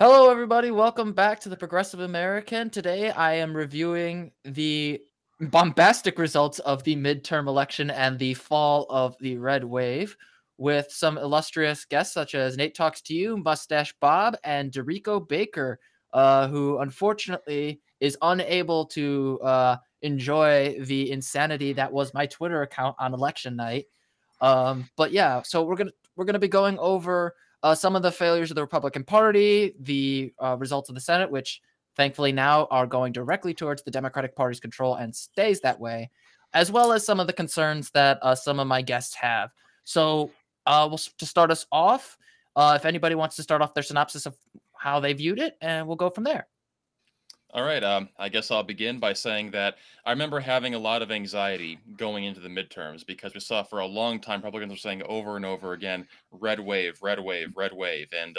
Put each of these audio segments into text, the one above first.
Hello, everybody. Welcome back to the Progressive American. Today, I am reviewing the bombastic results of the midterm election and the fall of the red wave with some illustrious guests such as Nate Talks to You, Mustache Bob, and Rico Baker, who unfortunately is unable to enjoy the insanity that was my Twitter account on election night. But yeah, so we're gonna be going over some of the failures of the Republican Party, the results of the Senate, which thankfully now are going directly towards the Democratic Party's control and stays that way, as well as some of the concerns that some of my guests have. So, to start us off, if anybody wants to start off their synopsis of how they viewed it, and we'll go from there. All right. I guess I'll begin by saying that I remember having a lot of anxiety going into the midterms because we saw for a long time Republicans were saying over and over again, red wave, red wave, red wave. And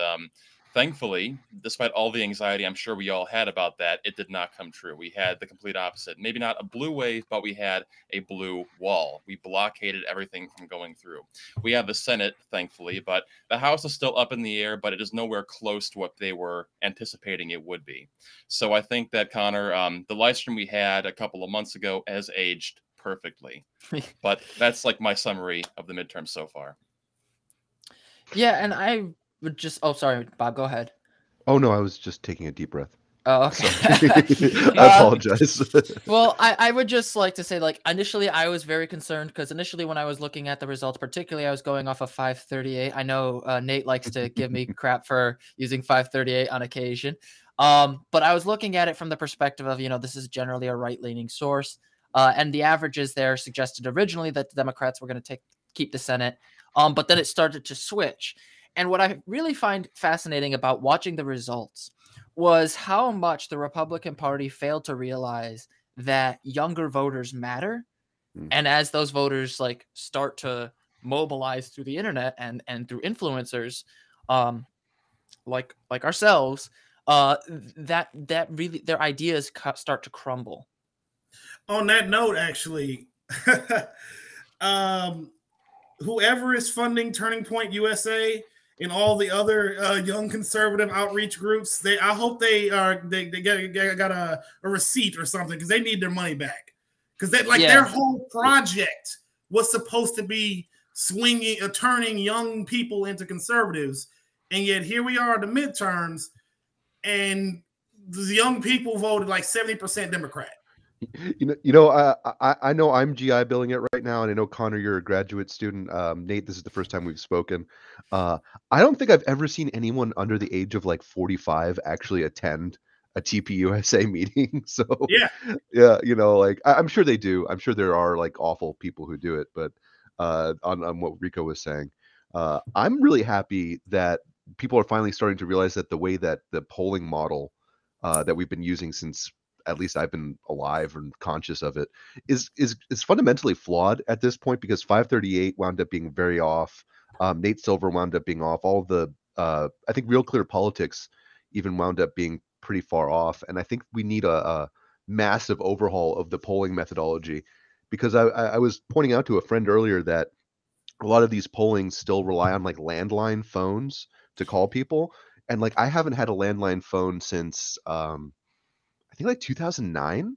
thankfully, despite all the anxiety I'm sure we all had about that, it did not come true. We had the complete opposite. Maybe not a blue wave, but we had a blue wall. We blockaded everything from going through. We have the Senate, thankfully, but the House is still up in the air, but it is nowhere close to what they were anticipating it would be. So I think that, Connor, the live stream we had a couple of months ago has aged perfectly. But that's like my summary of the midterm so far. Yeah, and I would just sorry, Bob, go ahead. Oh no, I was just taking a deep breath. Oh, okay. I apologize. Well, I would just like to say, like, initially I was very concerned because initially when I was looking at the results, particularly I was going off of 538. I know Nate likes to give me crap for using 538 on occasion. But I was looking at it from the perspective of, this is generally a right-leaning source. And the averages there suggested originally that the Democrats were going to keep the Senate. But then it started to switch. And what I really find fascinating about watching the results was how much the Republican Party failed to realize that younger voters matter. And as those voters start to mobilize through the internet and through influencers, like ourselves, that really their ideas start to crumble. On that note, actually, whoever is funding Turning Point USA and all the other young conservative outreach groups, I hope they got a receipt or something because they need their money back. Because their whole project was supposed to be turning young people into conservatives, and yet here we are at the midterms, and the young people voted like 70% Democrat. I know I'm GI billing it right now, and I know, Connor, you're a graduate student. Nate, this is the first time we've spoken. I don't think I've ever seen anyone under the age of 45 actually attend a TPUSA meeting. So yeah, I'm sure they do. I'm sure there are awful people who do it, but on what Rico was saying, I'm really happy that people are finally starting to realize that the way that the polling model that we've been using since at least I've been alive and conscious of it is fundamentally flawed at this point, because 538 wound up being very off. Nate Silver wound up being off. All the I think Real Clear Politics even wound up being pretty far off. And I think we need a massive overhaul of the polling methodology, because I was pointing out to a friend earlier that a lot of these pollings still rely on landline phones to call people. And I haven't had a landline phone since I think 2009,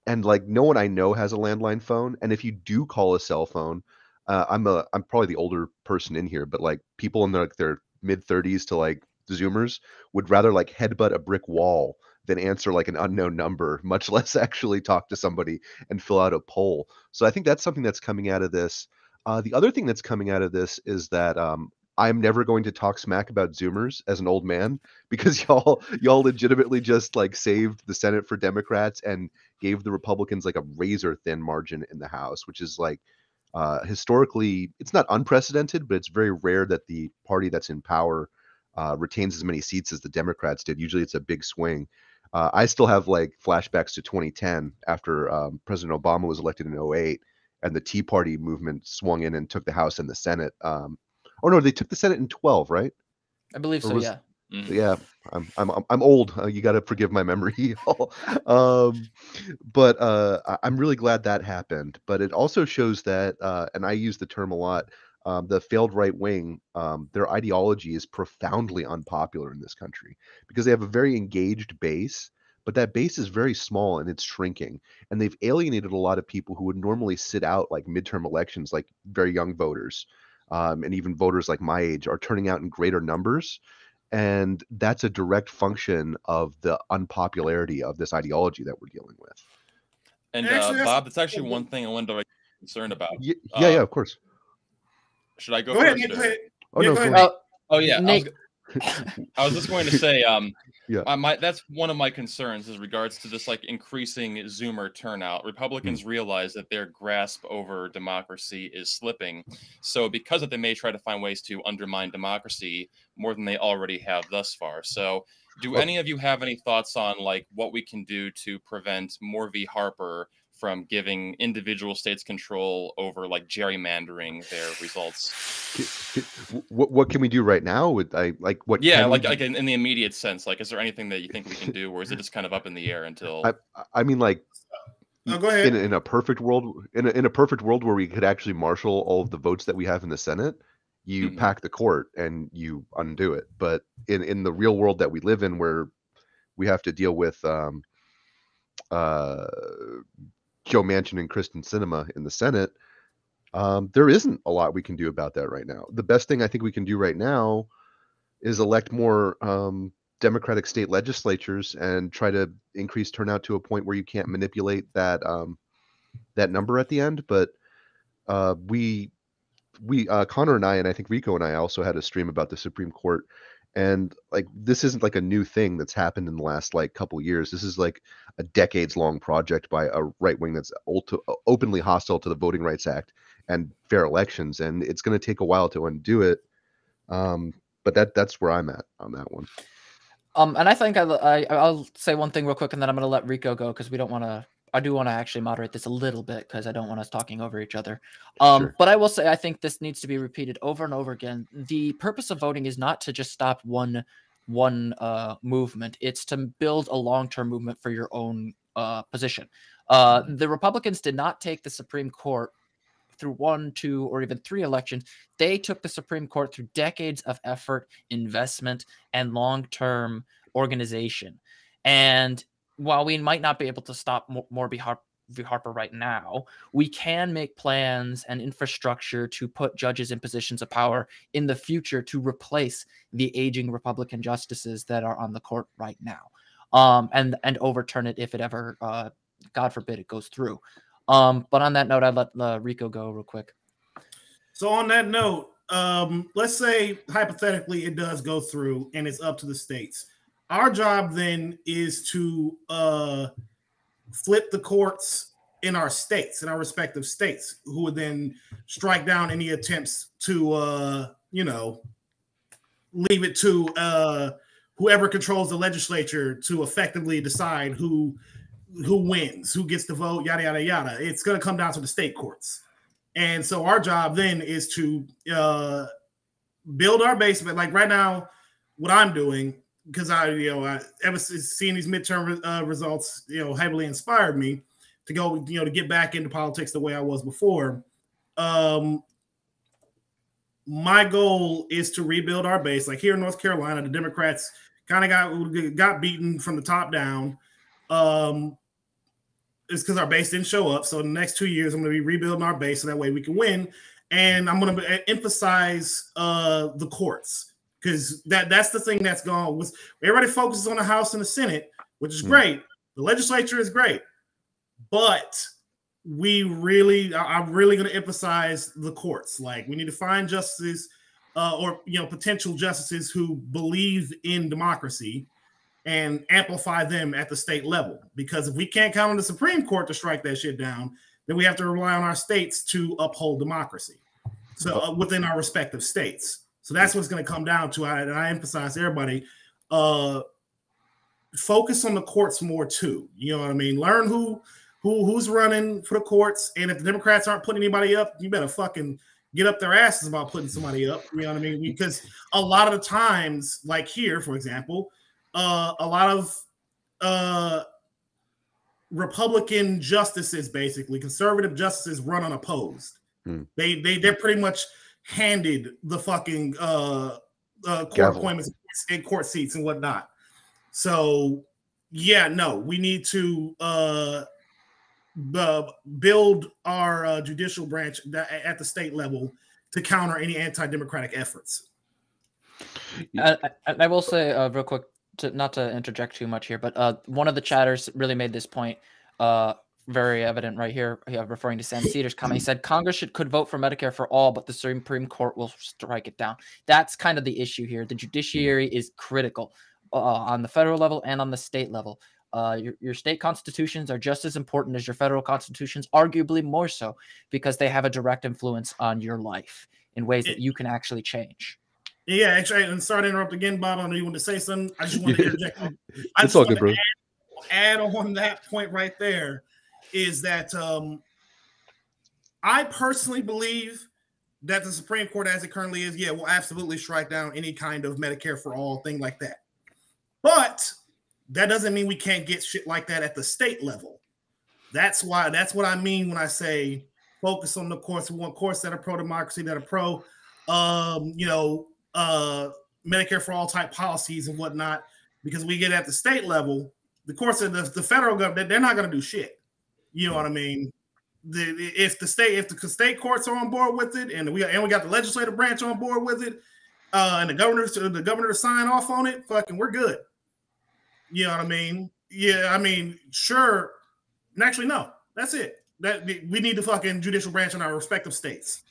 and no one I know has a landline phone. And if you do call a cell phone, I'm probably the older person in here, but people in their mid 30s to Zoomers would rather headbutt a brick wall than answer an unknown number, much less actually talk to somebody and fill out a poll. So I think that's something that's coming out of this. The other thing that's coming out of this is that I'm never going to talk smack about Zoomers as an old man, because y'all legitimately just saved the Senate for Democrats and gave the Republicans a razor thin margin in the House, which is historically, it's not unprecedented, but it's very rare that the party that's in power retains as many seats as the Democrats did. Usually it's a big swing. I still have flashbacks to 2010 after President Obama was elected in 2008 and the Tea Party movement swung in and took the House and the Senate. Oh no, they took the Senate in 2012, right? I believe so. Yeah. Yeah, I'm old. You got to forgive my memory. But I'm really glad that happened. But it also shows that, and I use the term a lot, the failed right wing, their ideology is profoundly unpopular in this country because they have a very engaged base, but that base is very small and it's shrinking. And they've alienated a lot of people who would normally sit out like midterm elections, like very young voters, and even voters like my age are turning out in greater numbers. And that's a direct function of the unpopularity of this ideology that we're dealing with. And Actually, Bob, that's actually one thing I wanted to be concerned about. Yeah, of course. Should I go Go first? ahead, go ahead. Oh, Yeah, no, go go ahead. ahead. Oh yeah, Nate. I was just going to say, Yeah. that's one of my concerns as regards to this like increasing Zoomer turnout. Republicans realize that their grasp over democracy is slipping, so because of it, they may try to find ways to undermine democracy more than they already have thus far. So, do any of you have any thoughts on like what we can do to prevent Moore v. Harper from giving individual states control over like gerrymandering their results? What can we do right now with what? Yeah, can like in the immediate sense, like is there anything that you think we can do, or is it just kind of up in the air until? I mean, like, No, go ahead. in a perfect world, in a perfect world where we could actually marshal all of the votes that we have in the Senate, you pack the court and you undo it. But in the real world that we live in, where we have to deal with Joe Manchin and Kristen Sinema in the Senate, there isn't a lot we can do about that right now. The best thing I think we can do right now is elect more Democratic state legislatures and try to increase turnout to a point where you can't manipulate that that number at the end. But we Connor and I think Rico and I also had a stream about the Supreme Court, and like this isn't like a new thing that's happened in the last like couple years. This is like a decades long project by a right wing that's openly hostile to the Voting Rights Act and fair elections, and it's going to take a while to undo it. But that's where I'm at on that one. And I think I'll say one thing real quick, and then I'm going to let Rico go because we don't want to. I do want to actually moderate this a little bit because I don't want us talking over each other. Sure. But I will say I think this needs to be repeated over and over again. The purpose of voting is not to just stop one movement. It's to build a long-term movement for your own position. The Republicans did not take the Supreme Court through 1, 2, or even 3 elections. They took the Supreme Court through decades of effort, investment, and long-term organization. And while we might not be able to stop Moore v. Harper right now, we can make plans and infrastructure to put judges in positions of power in the future to replace the aging Republican justices that are on the court right now, and overturn it if it ever, God forbid, it goes through. But on that note, I'd let Rico go real quick. So on that note, let's say hypothetically it does go through and it's up to the states. Our job then is to flip the courts in our states, in our respective states, who would then strike down any attempts to, leave it to whoever controls the legislature to effectively decide who wins, who gets the vote, yada, yada, yada. It's going to come down to the state courts. And so our job then is to build our base. But like right now, what I'm doing, because I ever seeing these midterm results, heavily inspired me to go, to get back into politics the way I was before. My goal is to rebuild our base. Like here in North Carolina, the Democrats kind of got beaten from the top down. It's because our base didn't show up. So in the next 2 years, I'm going to be rebuilding our base so that way we can win. And I'm going to emphasize the courts, because that's the thing that's gone. Everybody focuses on the House and the Senate, which is great. The legislature is great, but I'm really going to emphasize the courts. Like we need to find justices or potential justices who believe in democracy and amplify them at the state level. Because if we can't count on the Supreme Court to strike that shit down, then we have to rely on our states to uphold democracy. So within our respective states. So that's what's going to come down to. And I emphasize to everybody, focus on the courts more too. You know what I mean? Learn who's running for the courts. And if the Democrats aren't putting anybody up, you better fucking get up their asses about putting somebody up. You know what I mean? Because a lot of the times, like here, for example, a lot of Republican justices, basically conservative justices, run unopposed. They're pretty much handed the fucking court Gavel. appointments and court seats and whatnot. So yeah, no, we need to build our judicial branch at the state level to counter any anti-democratic efforts. I will say real quick, not to interject too much here, but one of the chatters really made this point very evident right here, referring to Sam Cedars' comment. He said Congress could vote for Medicare for all, but the Supreme Court will strike it down. That's kind of the issue here. The judiciary is critical on the federal level and on the state level. Your state constitutions are just as important as your federal constitutions, arguably more so, because they have a direct influence on your life in ways that you can actually change. Yeah, actually, and sorry to interrupt again, Bob. I know you want to say something. I just want to interject. It's all good, bro. Add on that point right there is that I personally believe that the Supreme Court, as it currently is, will absolutely strike down any kind of Medicare for all thing like that. But that doesn't mean we can't get shit like that at the state level. That's what I mean when I say focus on the courts. We want courts that are pro-democracy, that are pro, Medicare for all type policies and whatnot. Because we get at the state level, the courts of the federal government, they're not going to do shit. You know what I mean? If the state courts are on board with it, and we got the legislative branch on board with it, and the governor to sign off on it, fucking, we're good. You know what I mean? Yeah, I mean, sure. Actually, no. That's it. We need the fucking judicial branch in our respective states.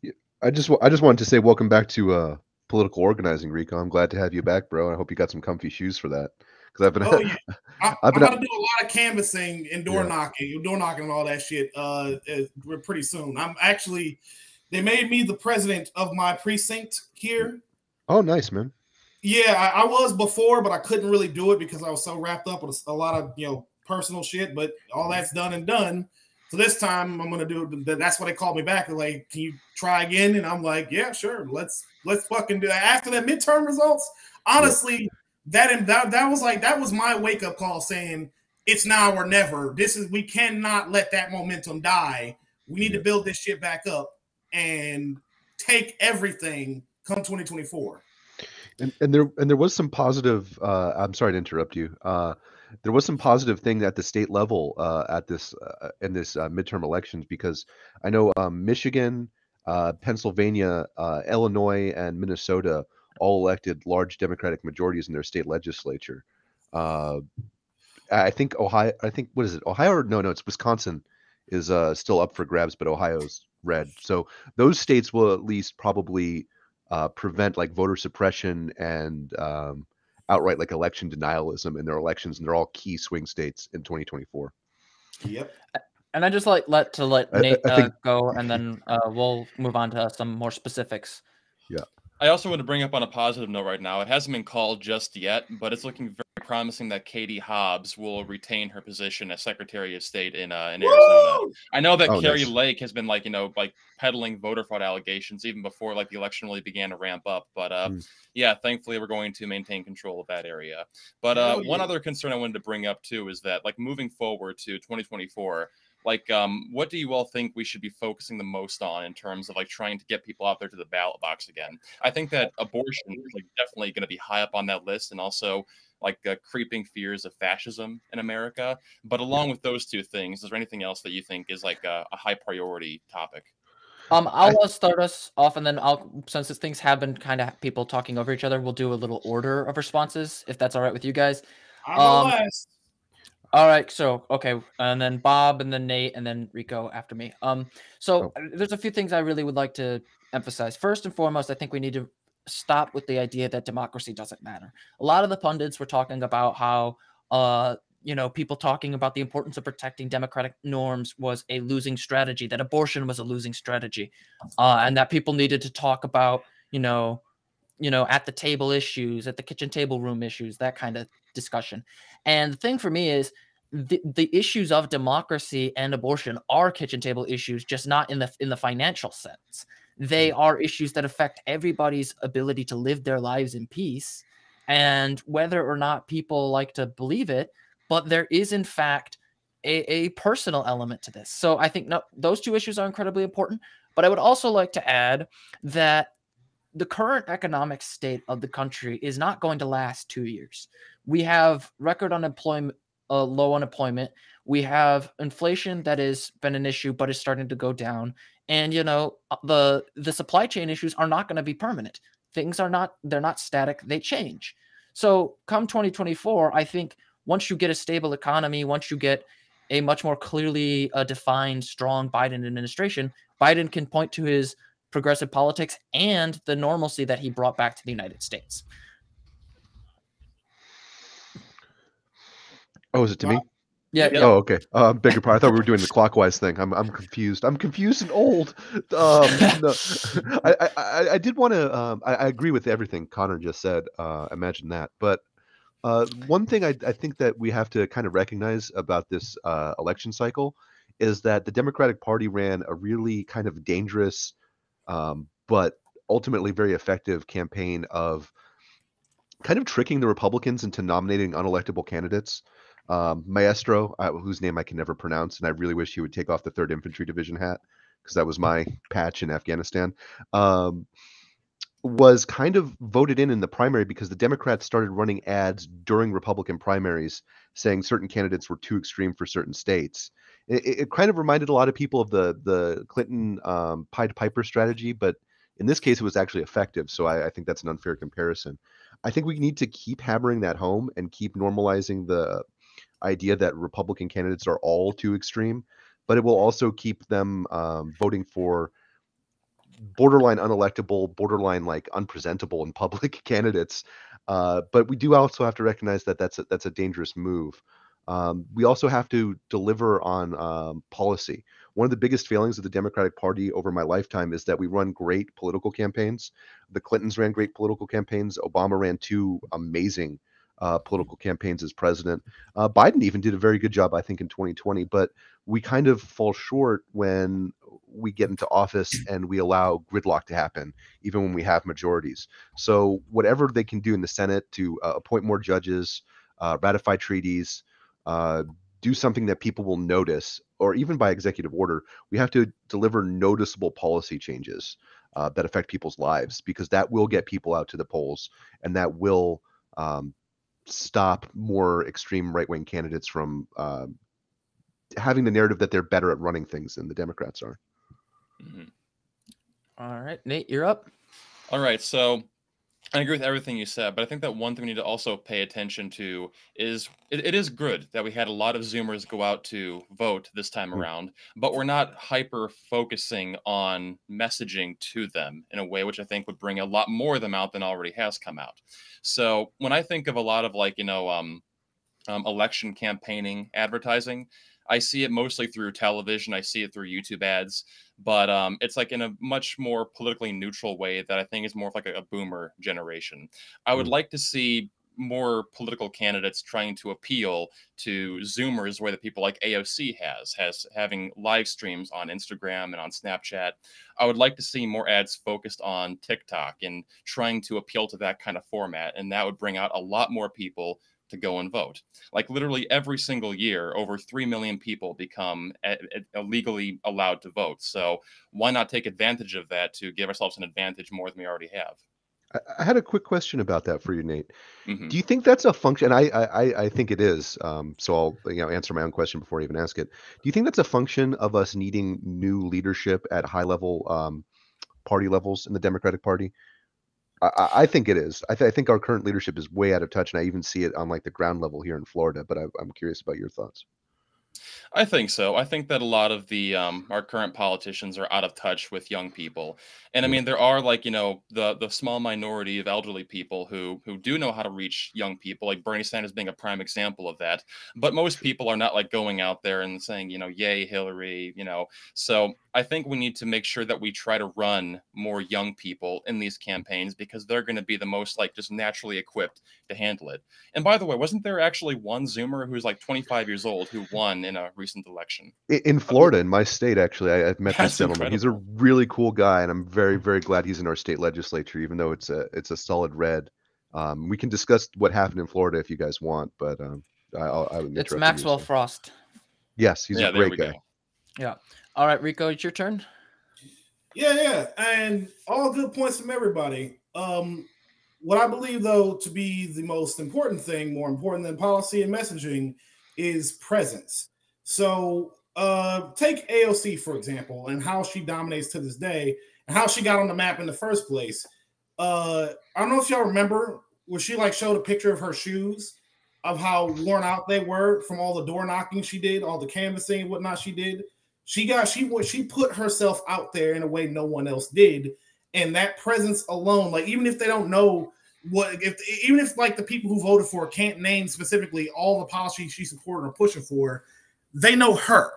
Yeah, I just wanted to say welcome back to political organizing, Rico. I'm glad to have you back, bro. I hope you got some comfy shoes for that. Because I've been, I'm about to do a lot of canvassing and door knocking and all that shit. Pretty soon. They made me the president of my precinct here. Oh, nice, man. Yeah, I was before, but I couldn't really do it because I was so wrapped up with a lot of personal shit. But all that's done and done. So this time I'm gonna do it. That's why they called me back. They're like, can you try again? And I'm like, yeah, sure. Let's fucking do that. After that midterm results, honestly. That was my wake up call saying it's now or never. We cannot let that momentum die. We need to build this shit back up and take everything come 2024. And there was some positive. I'm sorry to interrupt you. There was some positive thing at the state level in this midterm elections, because I know Michigan, Pennsylvania, Illinois, and Minnesota all elected large Democratic majorities in their state legislature. I think Ohio. What is it? Ohio? Or, no, it's Wisconsin is still up for grabs, but Ohio's red. So those states will at least probably prevent like voter suppression and outright like election denialism in their elections, and they're all key swing states in 2024. Yep. And I just let Nate go, and then we'll move on to some more specifics. Yeah. I also want to bring up on a positive note right now. It hasn't been called just yet, but it's looking very promising that Katie Hobbs will retain her position as Secretary of State in Arizona. I know that Carrie Lake has been peddling voter fraud allegations even before the election really began to ramp up. But yeah, thankfully we're going to maintain control of that area. But one other concern I wanted to bring up too is that moving forward to 2024. What do you all think we should be focusing the most on in terms of trying to get people out there to the ballot box again? I think that abortion is definitely going to be high up on that list, and also creeping fears of fascism in America. But along with those two things, is there anything else that you think is a high priority topic? I'll start us off, and then since things have been kind of people talking over each other, we'll do a little order of responses, if that's all right with you guys. I'll go last. All right, so okay, and then Bob, and then Nate, and then Rico after me. There's a few things I really would like to emphasize. First and foremost, I think we need to stop with the idea that democracy doesn't matter. A lot of the pundits were talking about how people talking about the importance of protecting democratic norms was a losing strategy, that abortion was a losing strategy, and that people needed to talk about at the table issues, at the kitchen table room issues, that kind of discussion. And the thing for me is the issues of democracy and abortion are kitchen table issues, just not in the financial sense. They are issues that affect everybody's ability to live their lives in peace. And whether or not people like to believe it, but there is in fact a personal element to this. So I think those two issues are incredibly important. But I would also like to add that the current economic state of the country is not going to last 2 years. We have record unemployment, low unemployment. We have inflation that has been an issue, but is starting to go down. And the supply chain issues are not going to be permanent. Things are not, they're not static, they change. So come 2024, I think once you get a stable economy, once you get a much more clearly defined, strong Biden administration, Biden can point to his progressive politics and the normalcy that he brought back to the United States. Oh, is it to me? Yeah. Oh, okay. Beg your pardon. I thought we were doing the clockwise thing. I'm confused. I'm confused and old. No. I did want to. I agree with everything Connor just said. Imagine that. But one thing I think that we have to kind of recognize about this election cycle is that the Democratic Party ran a really kind of dangerous, but ultimately very effective campaign of kind of tricking the Republicans into nominating unelectable candidates. Maestro, whose name I can never pronounce, and I really wish he would take off the 3rd Infantry Division hat because that was my patch in Afghanistan, was kind of voted in the primary because the Democrats started running ads during Republican primaries saying certain candidates were too extreme for certain states. It kind of reminded a lot of people of the Clinton Pied Piper strategy, but in this case, it was actually effective. So I think that's an unfair comparison. I think we need to keep hammering that home and keep normalizing the idea that Republican candidates are all too extreme, but it will also keep them voting for borderline unelectable, borderline like unpresentable in public candidates. But we do also have to recognize that that's a dangerous move. We also have to deliver on policy. One of the biggest failings of the Democratic Party over my lifetime is that we run great political campaigns. The Clintons ran great political campaigns. Obama ran 2 amazing political campaigns as president. Biden even did a very good job, I think, in 2020, but we kind of fall short when we get into office and we allow gridlock to happen, even when we have majorities. So whatever they can do in the Senate to appoint more judges, ratify treaties, do something that people will notice, or even by executive order, we have to deliver noticeable policy changes that affect people's lives, because that will get people out to the polls, and that will stop more extreme right-wing candidates from having the narrative that they're better at running things than the Democrats are. Mm-hmm. All right, Nate, you're up. All right, so I agree with everything you said, but I think that one thing we need to also pay attention to is it is good that we had a lot of Zoomers go out to vote this time around, but we're not hyper focusing on messaging to them in a way which I think would bring a lot more of them out than already has come out. So when I think of a lot of election campaigning advertising, I see it mostly through television. I see it through YouTube ads, but it's like in a much more politically neutral way that I think is more of like a boomer generation. I would like to see more political candidates trying to appeal to Zoomers, the way that people like AOC has having live streams on Instagram and on Snapchat. I would like to see more ads focused on TikTok and trying to appeal to that kind of format, and that would bring out a lot more people to go and vote. Like literally every single year, over 3 million people become legally allowed to vote. So why not take advantage of that to give ourselves an advantage more than we already have? I had a quick question about that for you, Nate. Mm-hmm. Do you think that's a function? I think it is. So I'll answer my own question before I even ask it. Do you think that's a function of us needing new leadership at high level party levels in the Democratic Party? I think it is. I think our current leadership is way out of touch, and I even see it on like the ground level here in Florida. But I'm curious about your thoughts. I think so. I think that a lot of the our current politicians are out of touch with young people, and I mean there are the small minority of elderly people who do know how to reach young people, like Bernie Sanders being a prime example of that. But most people are not like going out there and saying yay Hillary, So I think we need to make sure that we try to run more young people in these campaigns, because they're going to be the most just naturally equipped to handle it. And by the way, wasn't there actually one Zoomer who's like 25 years old who won in a recent election? In Florida, in my state, actually, I've met this gentleman. Incredible. He's a really cool guy, and I'm very, very glad he's in our state legislature, even though it's a solid red. We can discuss what happened in Florida if you guys want, but it's Maxwell Frost. Yes, he's a great guy. Yeah. All right, Rico, it's your turn. Yeah, and all good points from everybody. What I believe, though, to be the most important thing, more important than policy and messaging, is presence. So take AOC, for example, and how she dominates to this day and how she got on the map in the first place. I don't know if y'all remember when she like showed a picture of her shoes, of how worn out they were from all the door knocking she did, all the canvassing and whatnot she did. She put herself out there in a way no one else did. And that presence alone, like even if they don't know even if like the people who voted for her can't name specifically all the policies she supported or pushing for, they know her.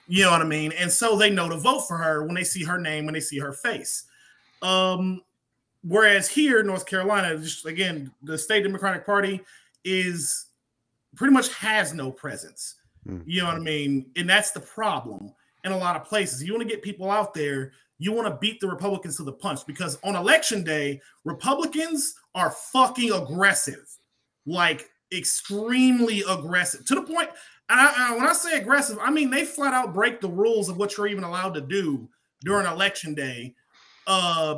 You know what I mean? And so they know to vote for her when they see her name, when they see her face. Whereas here in North Carolina, just again, the state Democratic Party is pretty much has no presence. You know what I mean? And that's the problem in a lot of places. You want to get people out there, you want to beat the Republicans to the punch, because on election day, Republicans are fucking aggressive, like extremely aggressive, to the point. And when I say aggressive, I mean they flat out break the rules of what you're even allowed to do during election day,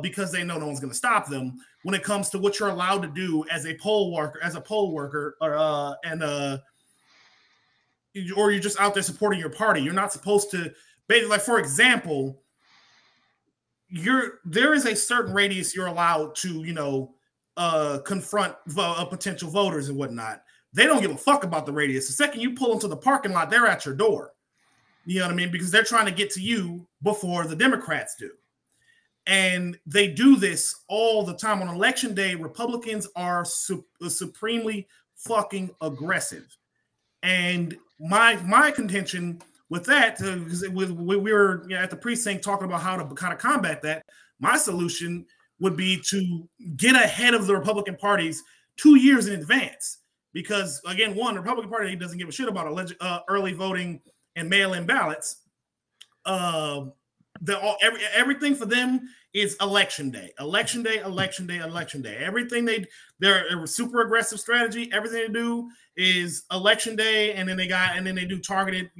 because they know no one's going to stop them when it comes to what you're allowed to do as a poll worker, or you're just out there supporting your party. You're not supposed to, basically, like for example, there is a certain radius you're allowed to, confront potential voters and whatnot. They don't give a fuck about the radius. The second you pull into the parking lot, they're at your door. You know what I mean? Because they're trying to get to you before the Democrats do. And they do this all the time. On election day, Republicans are supremely fucking aggressive. And my contention with that, because we were at the precinct talking about how to kind of combat that, my solution would be to get ahead of the Republican parties 2 years in advance. Because, again, one, the Republican Party doesn't give a shit about early voting and mail-in ballots. Everything for them is election day. Everything they're a super aggressive strategy. Everything they do is election day, and then they do targeted,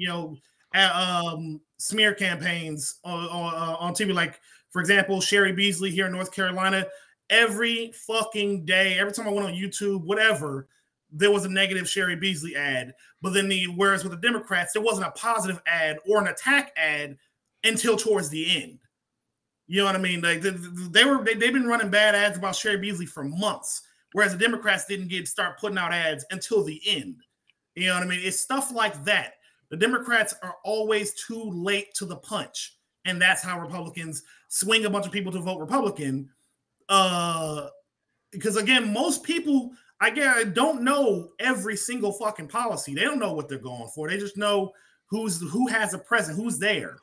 smear campaigns on TV. Like, for example, Sherry Beasley here in North Carolina. Every fucking day, every time I went on YouTube, whatever, there was a negative Sherry Beasley ad. But then whereas with the Democrats, there wasn't a positive ad or an attack ad until towards the end. You know what I mean? Like they've been running bad ads about Sherry Beasley for months, whereas the Democrats didn't start putting out ads until the end. You know what I mean? It's stuff like that. The Democrats are always too late to the punch, and that's how Republicans swing a bunch of people to vote Republican. Because again, most people, don't know every single fucking policy. They don't know what they're going for. They just know who has a present, who's there.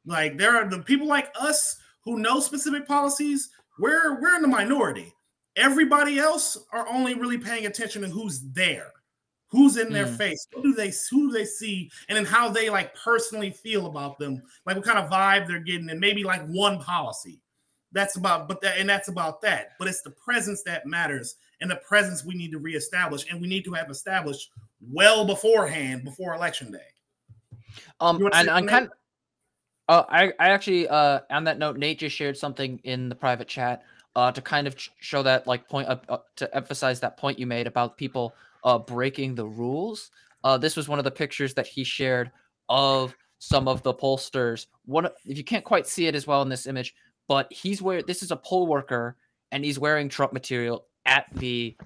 Like there are the people like us who know specific policies. We're in the minority. Everybody else are only really paying attention to who's there, who's in their face, who do they see, and then how they like personally feel about them, like what kind of vibe they're getting, and maybe like one policy. That's about that. But it's the presence that matters, and the presence we need to reestablish, and we need to have established well beforehand, before election day. I actually, on that note, Nate just shared something in the private chat to kind of show that point to emphasize that point you made about people breaking the rules. This was one of the pictures that he shared of some of the pollsters. If you can't quite see it as well in this image, but this is a poll worker, and he's wearing Trump material at the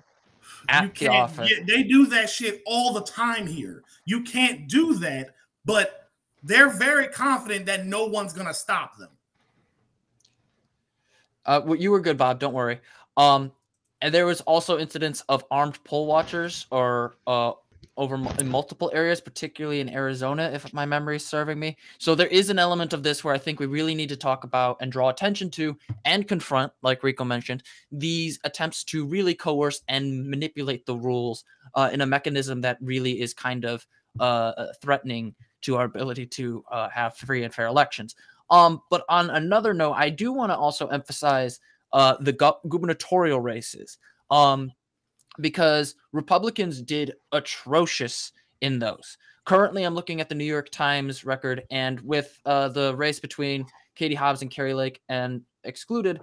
office. They do that shit all the time here. You can't do that, but they're very confident that no one's gonna stop them. Well, you were good, Bob. Don't worry. And there was also incidents of armed poll watchers or in multiple areas, particularly in Arizona, if my memory is serving me. So there is an element of this where I think we really need to talk about and draw attention to and confront, like Rico mentioned, these attempts to really coerce and manipulate the rules in a mechanism that really is kind of threatening to our ability to have free and fair elections. But on another note, I do want to also emphasize the gubernatorial races. Because Republicans did atrocious in those. Currently, I'm looking at the New York Times record, and with the race between Katie Hobbs and Carrie Lake and excluded,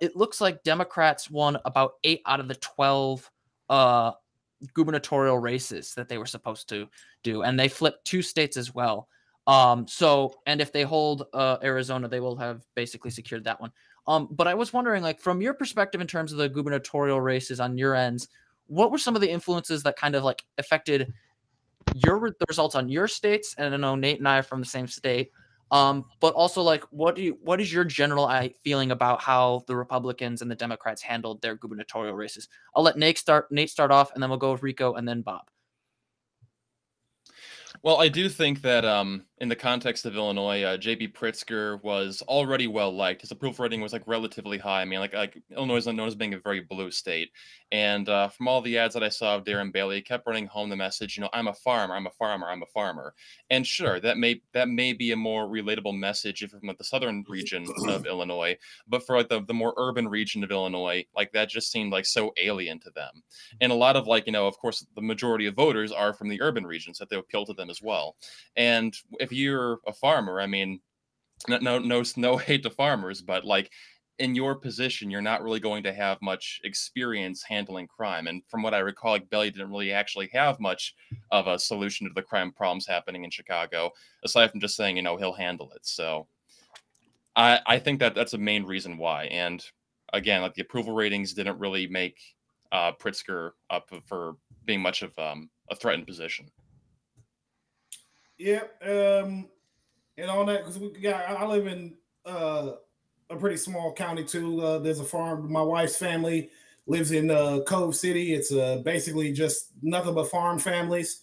it looks like Democrats won about 8 out of the 12 gubernatorial races that they were supposed to do, and they flipped 2 states as well. And if they hold Arizona, they will have basically secured that one. But I was wondering, like, from your perspective in terms of the gubernatorial races on your ends, what were some of the influences that kind of like affected the results on your states? And I know Nate and I are from the same state. But also, like, what is your general feeling about how the Republicans and the Democrats handled their gubernatorial races? I'll let Nate start off, and then we'll go with Rico and then Bob. Well, I do think that in the context of Illinois, J.B. Pritzker was already well liked. His approval rating was like relatively high. I mean, like Illinois is known as being a very blue state, and from all the ads that I saw of Darren Bailey, he kept running home the message, you know, I'm a farmer, I'm a farmer, I'm a farmer. And sure, that may be a more relatable message if from like the southern region of Illinois, but for like the more urban region of Illinois, like that just seemed like so alien to them. And a lot of like, you know, of course, the majority of voters are from the urban regions, that they appeal to them as well. And if you're a farmer, I mean, no hate to farmers, but like in your position, you're not really going to have much experience handling crime. And from what I recall, like Bailey didn't really actually have much of a solution to the crime problems happening in Chicago, aside from just saying, you know, he'll handle it. So I think that that's a main reason why. And again, like the approval ratings didn't really make Pritzker up for being much of a threatened position. Yeah, and all that, because I live in a pretty small county too. There's a farm. My wife's family lives in Cove City. It's basically just nothing but farm families.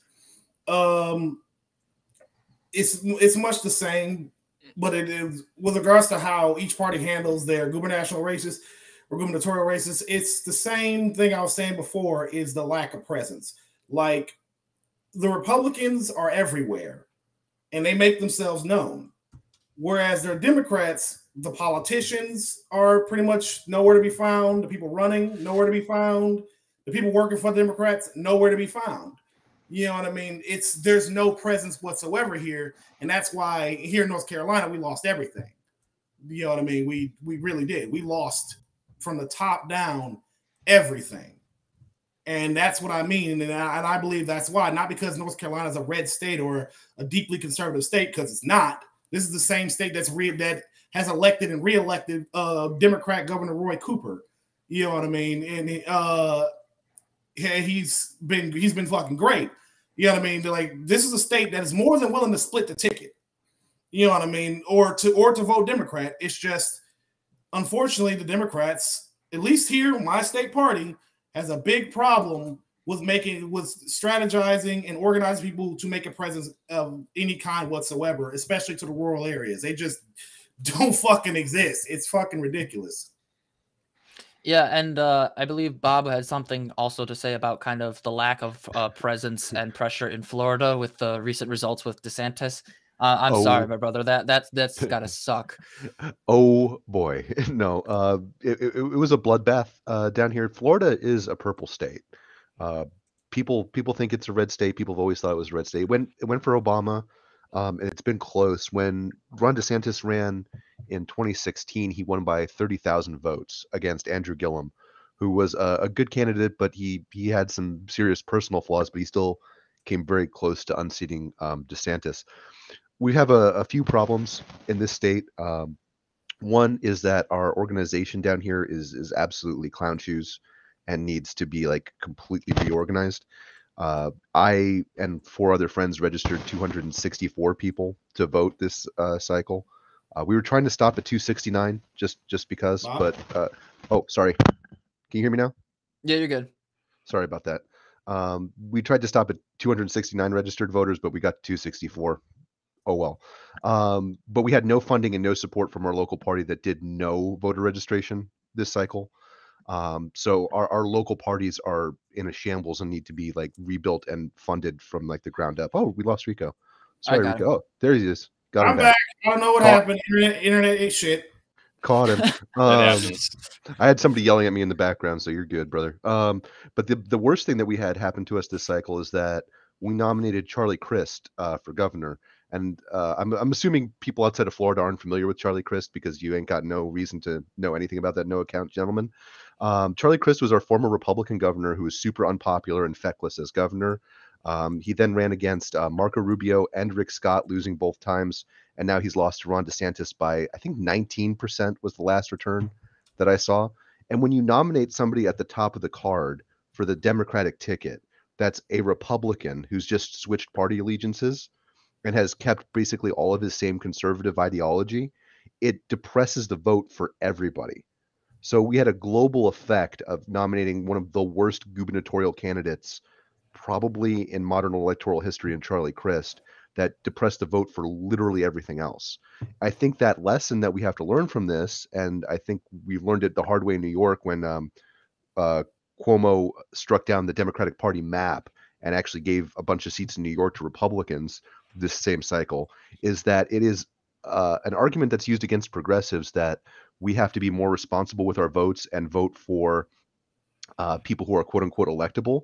It's much the same, but it is with regards to how each party handles their gubernatorial races or gubernatorial races. It's the same thing I was saying before, is the lack of presence. Like, the Republicans are everywhere and they make themselves known. Whereas they're Democrats, the politicians are pretty much nowhere to be found. The people running, nowhere to be found. The people working for the Democrats, nowhere to be found. You know what I mean? There's no presence whatsoever here. And that's why here in North Carolina, we lost everything. You know what I mean? We really did. We lost from the top down everything. And that's what I mean. And I believe that's why, not because North Carolina is a red state or a deeply conservative state, because it's not. This is the same state that has elected and reelected Democrat Governor Roy Cooper. You know what I mean? And he's been fucking great. You know what I mean? Like, this is a state that is more than willing to split the ticket. You know what I mean? Or to vote Democrat. It's just, unfortunately, the Democrats, at least here, my state party, has a big problem with strategizing and organizing people to make a presence of any kind whatsoever, especially to the rural areas. They just don't fucking exist. It's fucking ridiculous. Yeah, and I believe Bob had something also to say about kind of the lack of presence and pressure in Florida with the recent results with DeSantis. I'm sorry, my brother. That's gotta suck. Oh boy, no. It was a bloodbath down here. Florida is a purple state. People think it's a red state. People have always thought it was a red state. It went for Obama, and it's been close. When Ron DeSantis ran in 2016, he won by 30,000 votes against Andrew Gillum, who was a good candidate, but he had some serious personal flaws. But he still came very close to unseating DeSantis. We have a few problems in this state. One is that our organization down here is absolutely clown shoes and needs to be like completely reorganized. I and 4 other friends registered 264 people to vote this cycle. We were trying to stop at 269 just because, wow. But oh, sorry. Can you hear me now? Yeah, you're good. Sorry about that. We tried to stop at 269 registered voters, but we got to 264. Oh, well. But we had no funding and no support from our local party that did no voter registration this cycle. So our local parties are in a shambles and need to be like rebuilt and funded from like the ground up. Oh, we lost Rico. Sorry, Rico. Oh, there he is. Got him back. I don't know what happened. Internet is shit. Caught him. I had somebody yelling at me in the background, so you're good, brother. But the worst thing that we had happen to us this cycle is that we nominated Charlie Crist for governor. And I'm assuming people outside of Florida aren't familiar with Charlie Crist because you ain't got no reason to know anything about that no account gentleman. Charlie Crist was our former Republican governor who was super unpopular and feckless as governor. He then ran against Marco Rubio and Rick Scott, losing both times. And now he's lost to Ron DeSantis by, I think, 19% was the last return that I saw. And when you nominate somebody at the top of the card for the Democratic ticket, that's a Republican who's just switched party allegiances and has kept basically all of his same conservative ideology, it depresses the vote for everybody. So we had a global effect of nominating one of the worst gubernatorial candidates probably in modern electoral history in Charlie Crist that depressed the vote for literally everything else. I think that lesson that we have to learn from this, and I think we've learned it the hard way in New York when Cuomo struck down the Democratic Party map and actually gave a bunch of seats in New York to Republicans this same cycle, is that it is an argument that's used against progressives that we have to be more responsible with our votes and vote for people who are quote unquote electable.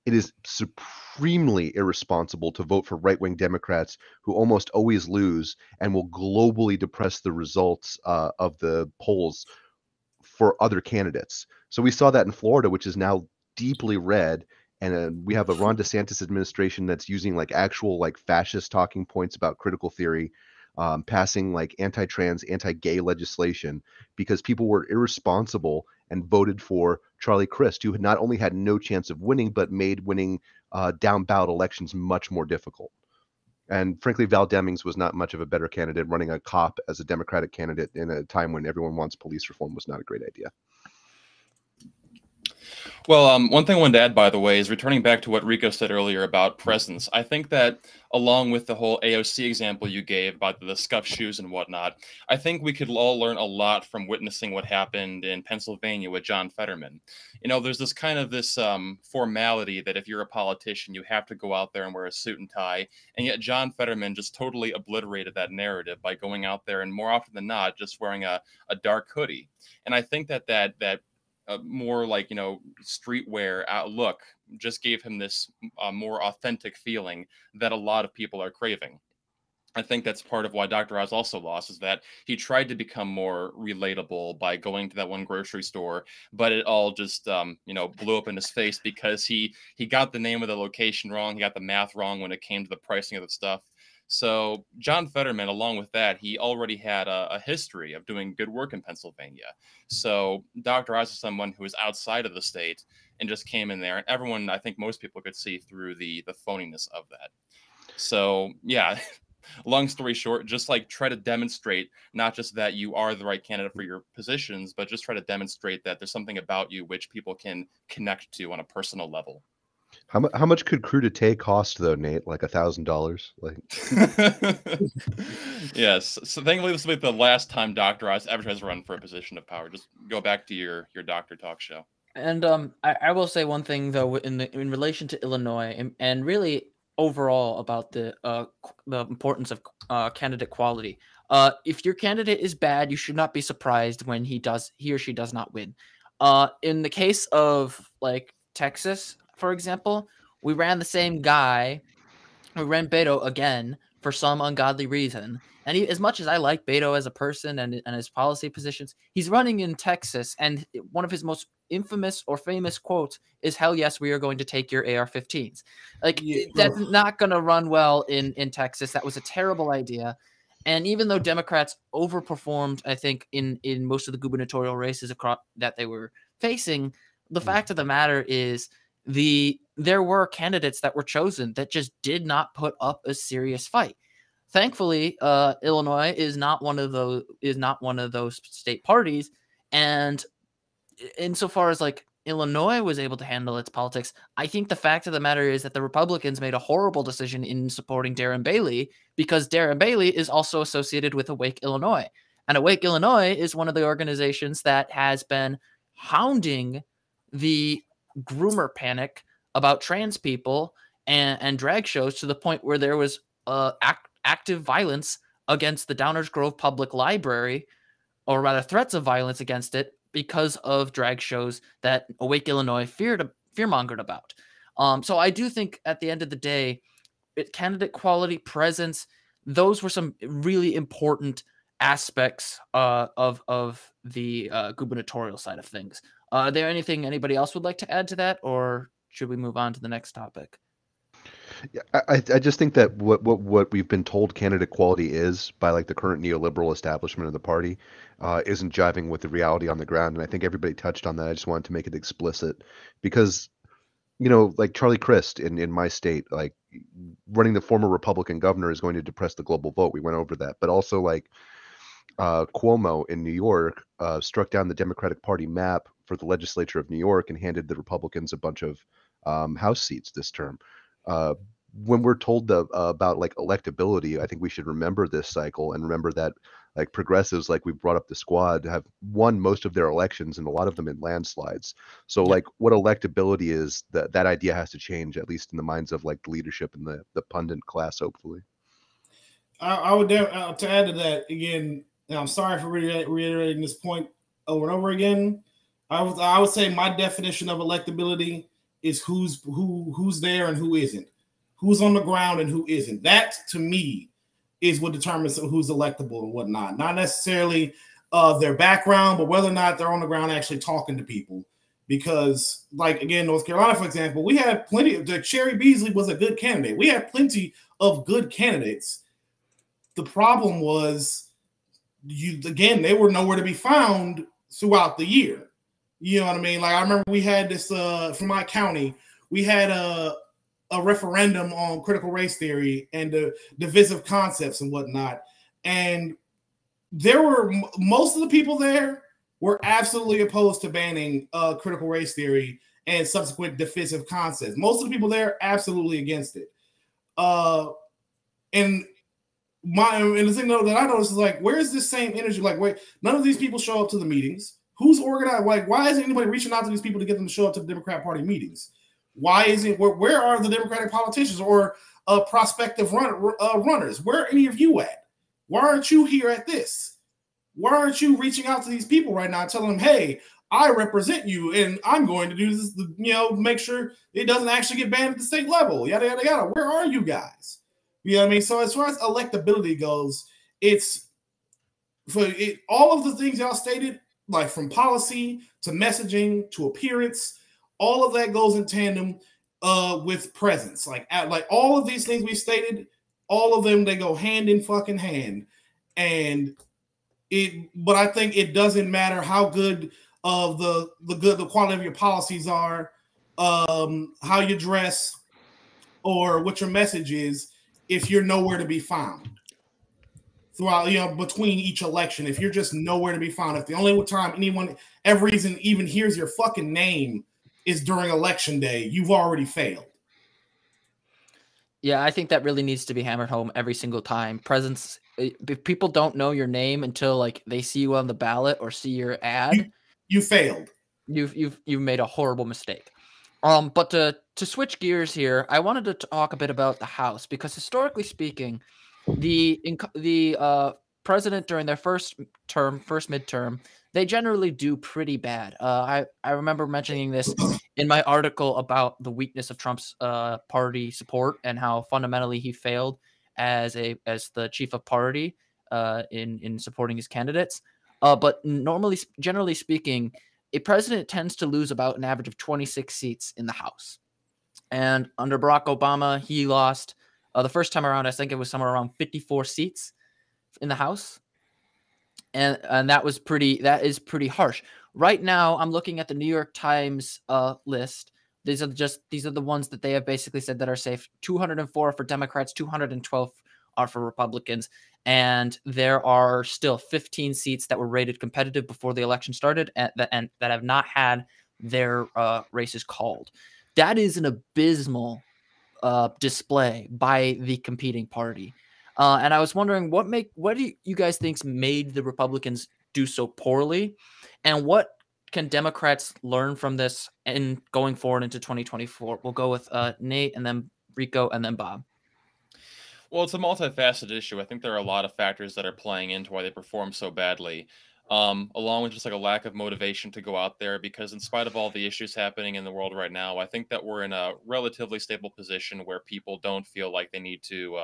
It is supremely irresponsible to vote for right-wing Democrats who almost always lose and will globally depress the results of the polls for other candidates. So we saw that in Florida, which is now deeply red, and we have a Ron DeSantis administration that's using like actual like fascist talking points about critical theory, passing like anti-trans, anti-gay legislation because people were irresponsible and voted for Charlie Crist, who had not only had no chance of winning, but made winning down ballot elections much more difficult. And frankly, Val Demings was not much of a better candidate. Running a cop as a Democratic candidate in a time when everyone wants police reform was not a great idea. Well, one thing I wanted to add, by the way, is returning back to what Rico said earlier about presence. I think that along with the whole AOC example you gave about the scuff shoes and whatnot, I think we could all learn a lot from witnessing what happened in Pennsylvania with John Fetterman. You know, there's this kind of this formality that if you're a politician, you have to go out there and wear a suit and tie. And yet John Fetterman just totally obliterated that narrative by going out there and more often than not, just wearing a dark hoodie. And I think that more like, you know, streetwear look just gave him this more authentic feeling that a lot of people are craving. I think that's part of why Dr. Oz also lost, is that he tried to become more relatable by going to that one grocery store, but it all just, you know, blew up in his face because he got the name of the location wrong. He got the math wrong when it came to the pricing of the stuff. So John Fetterman, along with that, he already had a history of doing good work in Pennsylvania. So Dr. Oz is someone who is outside of the state and just came in there. And everyone, I think most people could see through the phoniness of that. So, yeah, long story short, just like try to demonstrate not just that you are the right candidate for your positions, but just try to demonstrate that there's something about you which people can connect to on a personal level. How much could crudité cost though, Nate? Like $1,000? Like yes. So thankfully this will be the last time Dr. Oz ever tries to run for a position of power. Just go back to your Doctor Talk show. And I will say one thing though in relation to Illinois and really overall about the importance of candidate quality. If your candidate is bad, you should not be surprised when he or she does not win. In the case of like Texas, for example, we ran the same guy. We ran Beto again for some ungodly reason. And as much as I like Beto as a person and his policy positions, he's running in Texas. And one of his most infamous or famous quotes is, "Hell yes, we are going to take your AR-15s." Like, that's not going to run well in Texas. That was a terrible idea. And even though Democrats overperformed, I think, in most of the gubernatorial races that they were facing, the fact of the matter is there were candidates that were chosen that just did not put up a serious fight. Thankfully, Illinois is not one of those state parties, and insofar as like Illinois was able to handle its politics, I think the fact of the matter is that the Republicans made a horrible decision in supporting Darren Bailey, because Darren Bailey is also associated with Awake Illinois, and Awake Illinois is one of the organizations that has been hounding the groomer panic about trans people and drag shows to the point where there was active violence against the Downers Grove Public Library, or rather threats of violence against it, because of drag shows that Awake Illinois fear-mongered about. So I do think at the end of the day, candidate quality, presence, those were some really important aspects of the gubernatorial side of things. Are there anything anybody else would like to add to that, or should we move on to the next topic? Yeah, I just think that what we've been told candidate quality is by like the current neoliberal establishment of the party isn't jiving with the reality on the ground, and I think everybody touched on that. I just wanted to make it explicit because like Charlie Crist in my state, like running the former Republican governor is going to depress the global vote. We went over that, but also like Cuomo in New York struck down the Democratic Party map for the legislature of New York and handed the Republicans a bunch of House seats this term. Uh, when we're told about like electability, I think we should remember this cycle and remember that like progressives, like we brought up the squad, have won most of their elections and a lot of them in landslides. So Yep. like what electability is, that idea has to change, at least in the minds of like the leadership and the pundit class, hopefully. I would to add to that again. And I'm sorry for reiterating this point over and over again. I would say my definition of electability is who's there and who isn't, who's on the ground and who isn't. That to me is what determines who's electable and whatnot. Not necessarily their background, but whether or not they're on the ground actually talking to people. Because, like again, North Carolina, for example, we had plenty of Cherry Beasley was a good candidate. We had plenty of good candidates. The problem was, they were nowhere to be found throughout the year. You know what I mean? Like I remember we had this from my county, we had a referendum on critical race theory and the divisive concepts and whatnot, and there were most of the people there were absolutely opposed to banning critical race theory and subsequent divisive concepts. Most of the people there absolutely against it. And the thing that I noticed is like, where's this same energy? Like, wait, none of these people show up to the meetings. Who's organized? Like, why isn't anybody reaching out to these people to get them to show up to the Democrat Party meetings? Why isn't where are the Democratic politicians or prospective runners? Where are any of you at? Why aren't you here at this? Why aren't you reaching out to these people right now, telling them, hey, I represent you and I'm going to do this, make sure it doesn't actually get banned at the state level, yada, yada, yada. Where are you guys? You know what I mean? So as far as electability goes, it's all of the things y'all stated, like from policy to messaging to appearance, all of that goes in tandem with presence. Like all of these things we stated, all of them, they go hand in fucking hand. But I think it doesn't matter how good of the quality of your policies are, how you dress, or what your message is, if you're nowhere to be found throughout, between each election. If you're just nowhere to be found, if the only time anyone ever even hears your fucking name is during election day, you've already failed. Yeah, I think that really needs to be hammered home every single time. Presence. If people don't know your name until like they see you on the ballot or see your ad, you failed. You've made a horrible mistake. But to switch gears here, I wanted to talk a bit about the House, because historically speaking, the president during their first midterm, they generally do pretty bad. I remember mentioning this in my article about the weakness of Trump's party support and how fundamentally he failed as the chief of party in supporting his candidates. But generally speaking, a president tends to lose about an average of 26 seats in the House. And under Barack Obama, he lost the first time around, I think it was somewhere around 54 seats in the House. And that is pretty harsh. Right now, I'm looking at the New York Times list. These are the ones that they have basically said that are safe. 204 for Democrats, 212 are for Republicans. And there are still 15 seats that were rated competitive before the election started and that have not had their races called. That is an abysmal display by the competing party. And I was wondering what do you guys think made the Republicans do so poorly, and what can Democrats learn from this and going forward into 2024? We'll go with Nate, and then Rico, and then Bob. Well, it's a multifaceted issue. I think there are a lot of factors that are playing into why they perform so badly, along with just like a lack of motivation to go out there, because in spite of all the issues happening in the world right now, I think that we're in a relatively stable position where people don't feel like they need to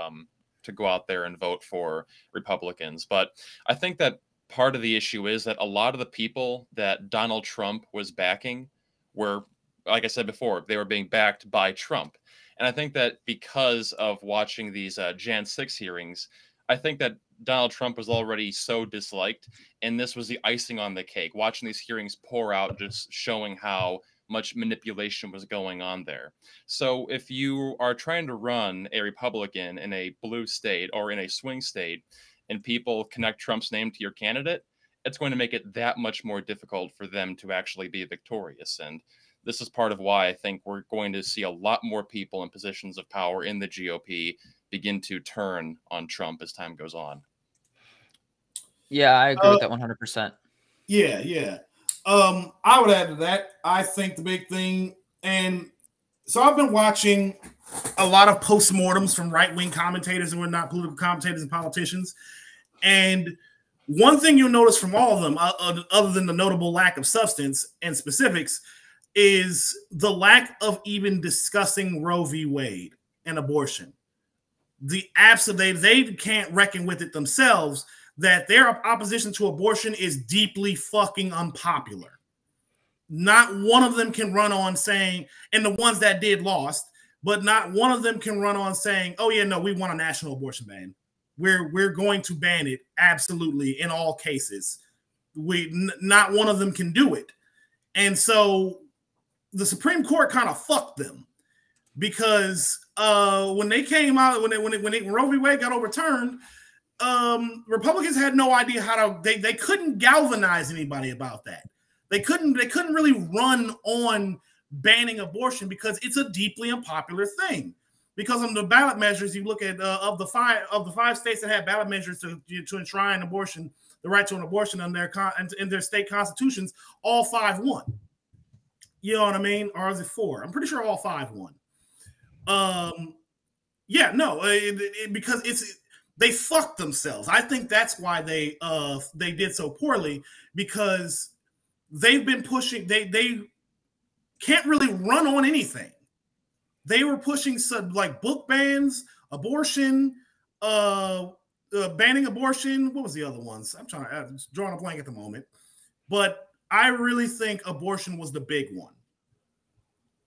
to go out there and vote for Republicans. But I think that part of the issue is that a lot of the people that Donald Trump was backing were, like I said before, they were being backed by Trump. And I think that because of watching these Jan 6 hearings, I think that Donald Trump was already so disliked, and this was the icing on the cake. Watching these hearings pour out, just showing how much manipulation was going on there. So if you are trying to run a Republican in a blue state or in a swing state, and people connect Trump's name to your candidate, it's going to make it that much more difficult for them to actually be victorious. And this is part of why I think we're going to see a lot more people in positions of power in the GOP begin to turn on Trump as time goes on. Yeah, I agree with that 100%. Yeah. I would add to that. I think the big thing, and so I've been watching a lot of postmortems from right-wing commentators and whatnot, political commentators and politicians. And one thing you'll notice from all of them, other than the notable lack of substance and specifics, is the lack of even discussing Roe v. Wade and abortion. The absolute, they can't reckon with it themselves that their opposition to abortion is deeply fucking unpopular. Not one of them can run on saying, and the ones that did lost, but not one of them can run on saying, oh yeah, no, we want a national abortion ban. We're going to ban it absolutely in all cases. Not one of them can do it. And so the Supreme Court kind of fucked them, because when they came out, when Roe v. Wade got overturned, Republicans had no idea how to. They couldn't galvanize anybody about that. They couldn't really run on banning abortion because it's a deeply unpopular thing. Because on the ballot measures, you look at of the five states that have ballot measures to enshrine abortion, the right to an abortion in their state constitutions, all 5 won. You know what I mean? Or is it 4? I'm pretty sure all 5 won. Yeah, no, because they fucked themselves. I think that's why they did so poorly, because they've been pushing. They can't really run on anything. They were pushing like book bans, abortion, banning abortion. What was the other ones? I'm drawing a blank at the moment. But I really think abortion was the big one.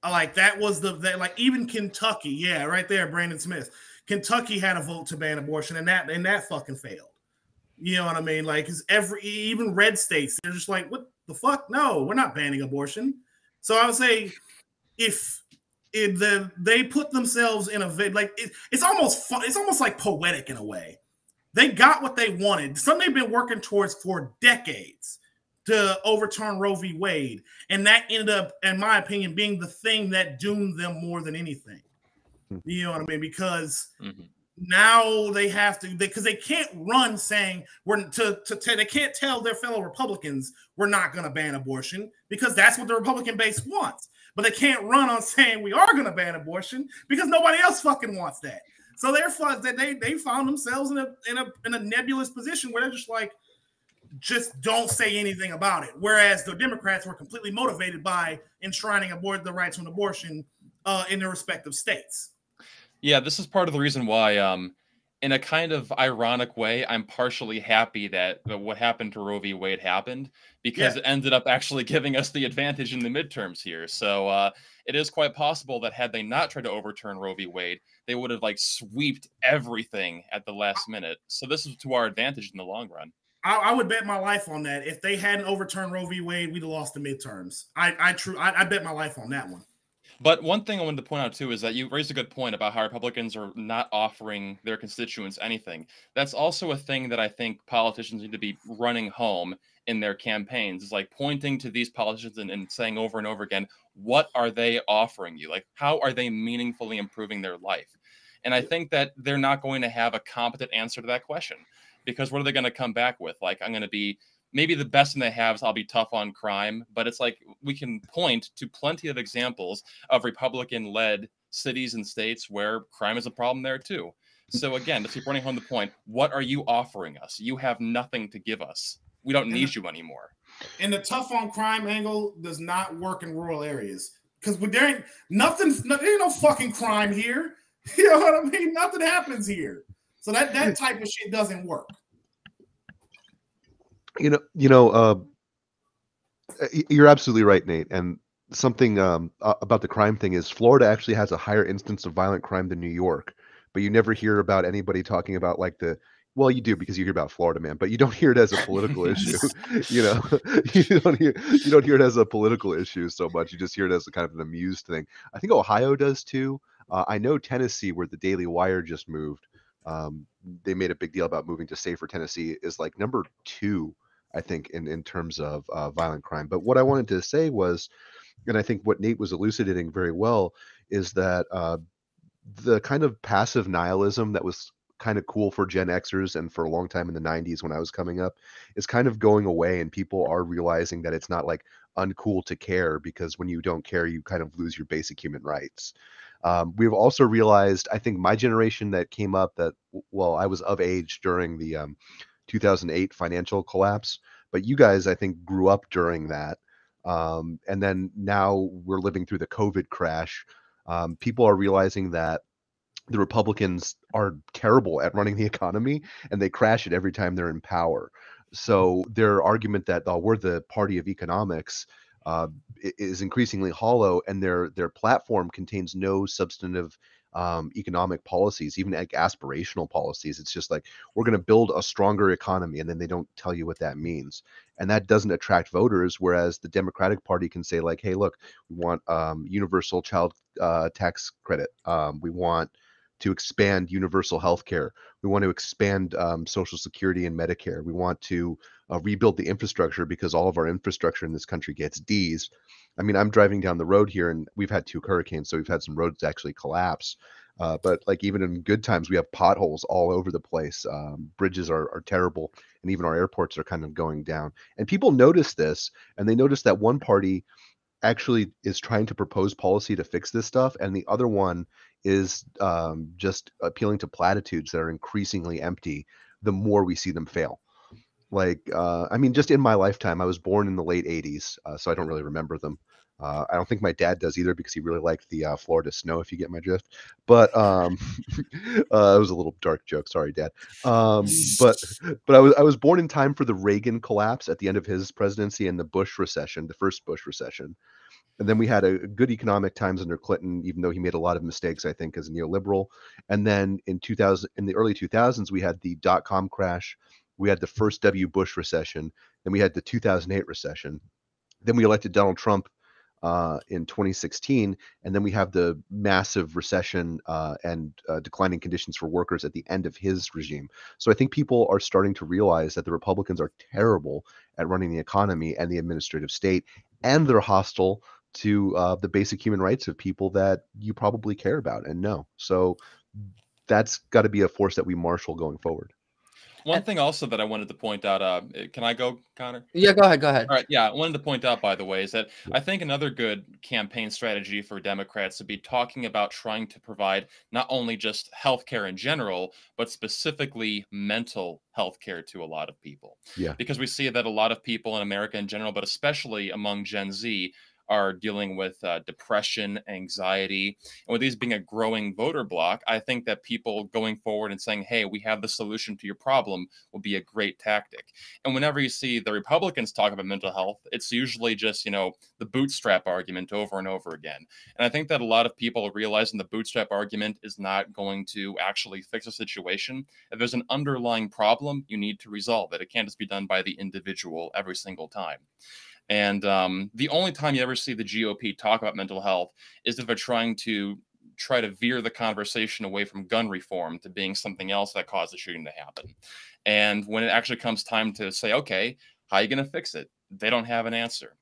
Like that was like even Kentucky, yeah, right there, Brandon Smith. Kentucky had a vote to ban abortion, and that fucking failed. You know what I mean? Like, even red states, they're just like, what the fuck? No, we're not banning abortion. So I would say if they put themselves in a it's almost like poetic in a way. They got what they wanted. Something they've been working towards for decades, to overturn Roe v. Wade, and that ended up, in my opinion, being the thing that doomed them more than anything. You know what I mean? Because now they have to, because they can't run saying they can't tell their fellow Republicans we're not going to ban abortion, because that's what the Republican base wants. But they can't run on saying we are going to ban abortion because nobody else fucking wants that. So they found themselves in a nebulous position where they're just like, just don't say anything about it. Whereas the Democrats were completely motivated by enshrining the right to an abortion in their respective states. Yeah, this is part of the reason why, in a kind of ironic way, I'm partially happy that what happened to Roe v. Wade happened, because it ended up actually giving us the advantage in the midterms here. So it is quite possible that had they not tried to overturn Roe v. Wade, they would have like sweeped everything at the last minute. So this is to our advantage in the long run. I would bet my life on that. If they hadn't overturned Roe v. Wade, we'd have lost the midterms. I bet my life on that one. But one thing I wanted to point out, too, is that you raised a good point about how Republicans are not offering their constituents anything. That's also a thing that I think politicians need to be running home in their campaigns. It's like pointing to these politicians and saying over and over again, what are they offering you? Like, how are they meaningfully improving their life? And I think that they're not going to have a competent answer to that question, because what are they going to come back with? Like, I'm going to be maybe the best thing they have is I'll be tough on crime, but it's like we can point to plenty of examples of Republican-led cities and states where crime is a problem there too. So again, to keep running home the point, what are you offering us? You have nothing to give us. We don't need you anymore. And the tough on crime angle does not work in rural areas, because there ain't nothing, there ain't no fucking crime here. You know what I mean? Nothing happens here. So that type of shit doesn't work. You're absolutely right, Nate. And something about the crime thing is Florida actually has a higher instance of violent crime than New York, but you never hear about anybody talking about like well, you do because you hear about Florida, man, but you don't hear it as a political issue. You don't hear it as a political issue so much. You just hear it as a kind of an amused thing. I think Ohio does too. I know Tennessee, where the Daily Wire just moved. They made a big deal about moving to safer Tennessee, is like number 2, I think, in terms of violent crime. But what I wanted to say was, and I think what Nate was elucidating very well, is that the kind of passive nihilism that was kind of cool for Gen Xers and for a long time in the 90s when I was coming up is kind of going away, and people are realizing that it's not like uncool to care, because when you don't care, you kind of lose your basic human rights. We've also realized, I think my generation that came up, that, well, I was of age during the 2008 financial collapse, but you guys, I think, grew up during that. And then now we're living through the COVID crash. People are realizing that the Republicans are terrible at running the economy, and they crash it every time they're in power. So their argument that we're the party of economics is increasingly hollow, and their platform contains no substantive economic policies, even like aspirational policies. It's just like, we're going to build a stronger economy, and then they don't tell you what that means, and that doesn't attract voters. Whereas the Democratic Party can say like, hey, look, we want universal child tax credit, we want to expand universal health care, we want to expand Social Security and Medicare, we want to rebuild the infrastructure, because all of our infrastructure in this country gets D's. I mean, I'm driving down the road here, and we've had 2 hurricanes, so we've had some roads actually collapse. But like, even in good times, we have potholes all over the place. Bridges are terrible, and even our airports are kind of going down. And people notice this, and they notice that one party actually is trying to propose policy to fix this stuff, and the other one is just appealing to platitudes that are increasingly empty the more we see them fail. Like, I mean, just in my lifetime, I was born in the late 80s, so I don't really remember them. I don't think my dad does either, because he really liked the Florida snow, if you get my drift. But it was a little dark joke. Sorry, Dad. But I was born in time for the Reagan collapse at the end of his presidency, and the Bush recession, the first Bush recession. And then we had a good economic times under Clinton, even though he made a lot of mistakes, I think, as a neoliberal. And then in the early 2000s, we had the dot-com crash. We had the first W. Bush recession. Then we had the 2008 recession. Then we elected Donald Trump in 2016, and then we have the massive recession and declining conditions for workers at the end of his regime. So I think people are starting to realize that the Republicans are terrible at running the economy and the administrative state, and they're hostile to the basic human rights of people that you probably care about and know. So that's got to be a force that we marshal going forward. One thing also that I wanted to point out, can I go, Connor? Yeah, go ahead. All right, yeah, I wanted to point out, by the way, is that I think another good campaign strategy for Democrats would be talking about trying to provide not only just healthcare in general, but specifically mental healthcare to a lot of people. Yeah. Because we see that a lot of people in America in general, but especially among Gen Z, are dealing with depression, anxiety. And with these being a growing voter bloc, I think that people going forward and saying, hey, we have the solution to your problem will be a great tactic. And whenever you see the Republicans talk about mental health, it's usually just, the bootstrap argument over and over again. And I think that a lot of people are realizing the bootstrap argument is not going to actually fix a situation. If there's an underlying problem, you need to resolve it. It can't just be done by the individual every single time. And the only time you ever see the GOP talk about mental health is if they're trying to veer the conversation away from gun reform to being something else that caused the shooting to happen. And when it actually comes time to say, okay, how are you going to fix it? They don't have an answer.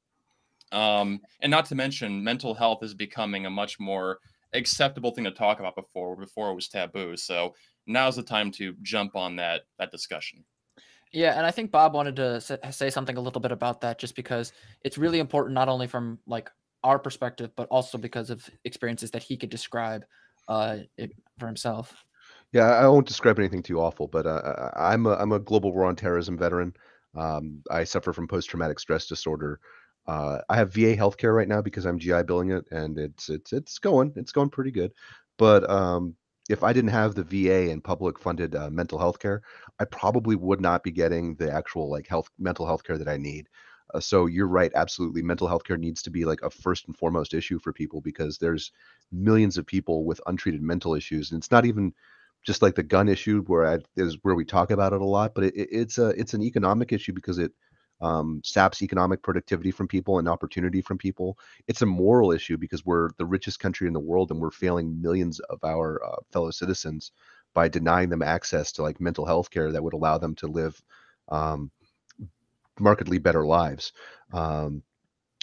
And not to mention, mental health is becoming a much more acceptable thing to talk about before it was taboo. So now's the time to jump on that discussion. Yeah, and I think Bob wanted to say something a little bit about that, just because it's really important, not only from like our perspective, but also because of experiences that he could describe for himself. Yeah, I won't describe anything too awful, but I'm a global war on terrorism veteran. I suffer from post-traumatic stress disorder. I have VA healthcare right now because I'm GI billing it, and it's going pretty good. But if I didn't have the VA and public funded mental health care, I probably would not be getting the actual like mental health care that I need. So you're right, absolutely. Mental health care needs to be like a first and foremost issue for people because there's millions of people with untreated mental issues, and it's not even just like the gun issue is where we talk about it a lot, but it's an economic issue because it saps economic productivity from people and opportunity from people. It's a moral issue because we're the richest country in the world and we're failing millions of our fellow citizens by denying them access to like mental health care that would allow them to live um, markedly better lives.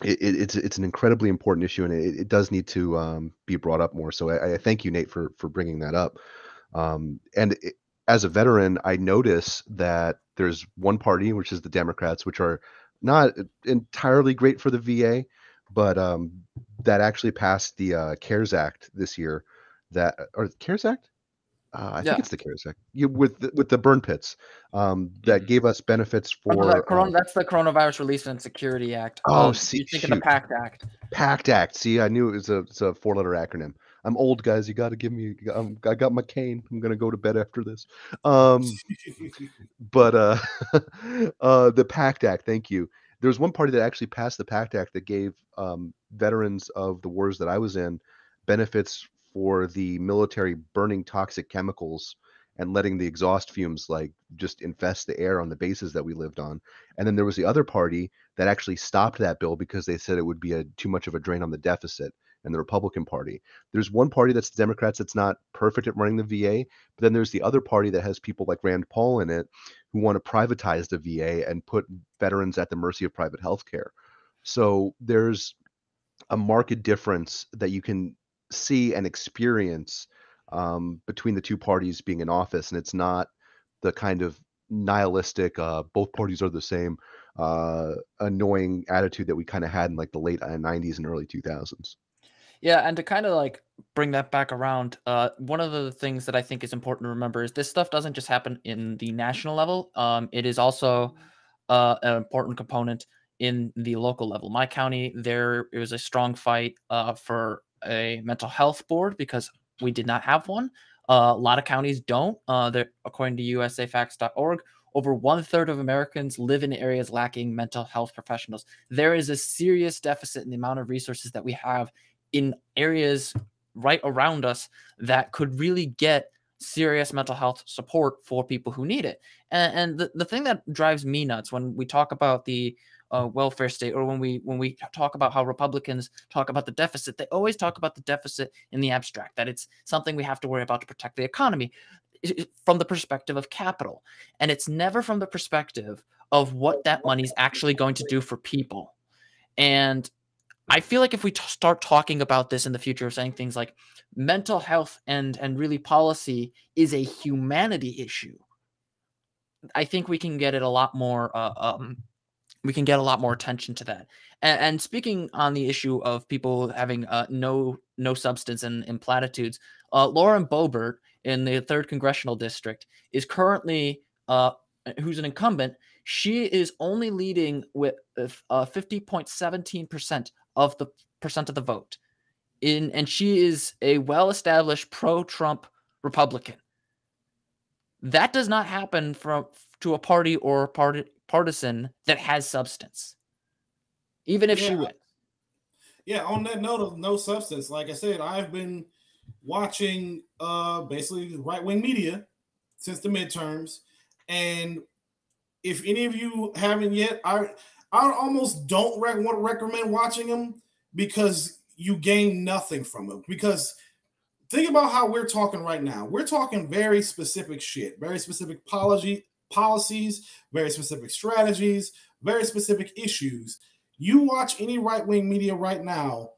It's an incredibly important issue, and it does need to be brought up more. So I thank you, Nate, for bringing that up. As a veteran, I notice that there's one party, which is the Democrats, which are not entirely great for the VA, but that actually passed the CARES Act this year. Or the CARES Act? I think it's the CARES Act. With the burn pits that gave us benefits for. That's the Coronavirus Relief and Security Act. You're thinking the PACT Act. PACT Act. See, I knew it's a 4-letter acronym. I'm old, guys. You got to give me. I got my cane. I'm gonna go to bed after this. But the PACT Act. Thank you. There was one party that actually passed the PACT Act that gave veterans of the wars that I was in benefits for the military burning toxic chemicals and letting the exhaust fumes like just infest the air on the bases that we lived on. And then there was the other party that actually stopped that bill because they said it would be too much of a drain on the deficit, and the Republican Party. There's one party that's the Democrats that's not perfect at running the VA, but then there's the other party that has people like Rand Paul in it who want to privatize the VA and put veterans at the mercy of private health care. So there's a marked difference that you can see and experience between the two parties being in office, and it's not the kind of nihilistic both parties are the same annoying attitude that we kind of had in like the late 90s and early 2000s. Yeah, and to kind of like bring that back around, one of the things that I think is important to remember is this stuff doesn't just happen in the national level. It is also an important component in the local level. My county, there is a strong fight for a mental health board because we did not have one. A lot of counties don't. According to usafacts.org, over 1/3 of Americans live in areas lacking mental health professionals. There is a serious deficit in the amount of resources that we have in areas right around us that could really get serious mental health support for people who need it. And the thing that drives me nuts when we talk about the welfare state, or when we talk about how Republicans talk about the deficit, they always talk about the deficit in the abstract, that it's something we have to worry about to protect the economy from the perspective of capital. And it's never from the perspective of what that money's actually going to do for people. And I feel like if we start talking about this in the future, saying things like mental health and really policy is a humanity issue, I think we can get it a lot more. We can get a lot more attention to that. And speaking on the issue of people having no substance and platitudes, Lauren Boebert in the 3rd Congressional District is currently who's an incumbent. She is only leading with 50.17% of the vote. And she is a well-established pro-Trump Republican. That does not happen to a party or partisan that has substance, even if she wins. Yeah, on that note of no substance, like I said, I've been watching basically right-wing media since the midterms, and if any of you haven't yet, I almost don't want to recommend watching them because you gain nothing from them. Because think about how we're talking right now. We're talking very specific shit, very specific policies, very specific strategies, very specific issues. You watch any right-wing media right now,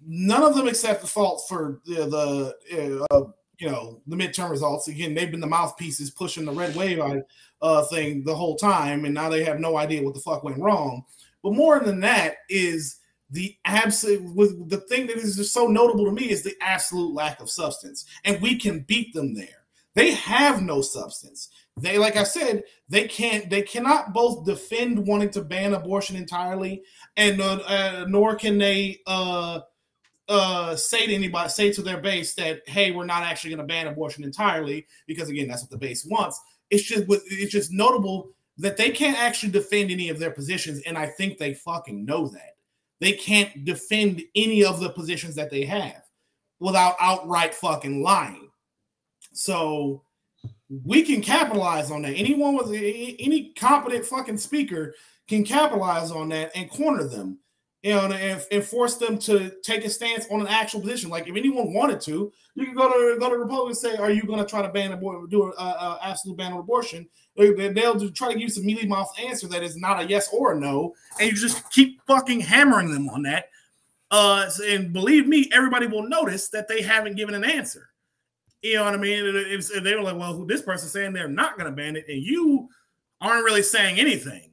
none of them accept the fault for the midterm results. Again, they've been the mouthpieces pushing the red wave thing the whole time, and now they have no idea what the fuck went wrong. But more than that is the thing that is just so notable to me is the absolute lack of substance, and we can beat them there. They have no substance. They, like I said, they cannot both defend wanting to ban abortion entirely, and nor can they say to their base that, hey, we're not actually going to ban abortion entirely, because again, that's what the base wants. It's just notable that they can't actually defend any of their positions, and I think they fucking know that. They can't defend any of the positions that they have without outright fucking lying. So we can capitalize on that. Anyone with any competent fucking speaker can capitalize on that and corner them, and force them to take a stance on an actual position. Like if anyone wanted to, you can go to Republicans and say, "Are you going to try to ban abortion? Do an absolute ban on abortion?" They'll try to give you some mealy mouth answer that is not a yes or a no, and you just keep fucking hammering them on that. And believe me, everybody will notice that they haven't given an answer. You know what I mean? They were like, well, this person's saying they're not going to ban it, and you aren't really saying anything.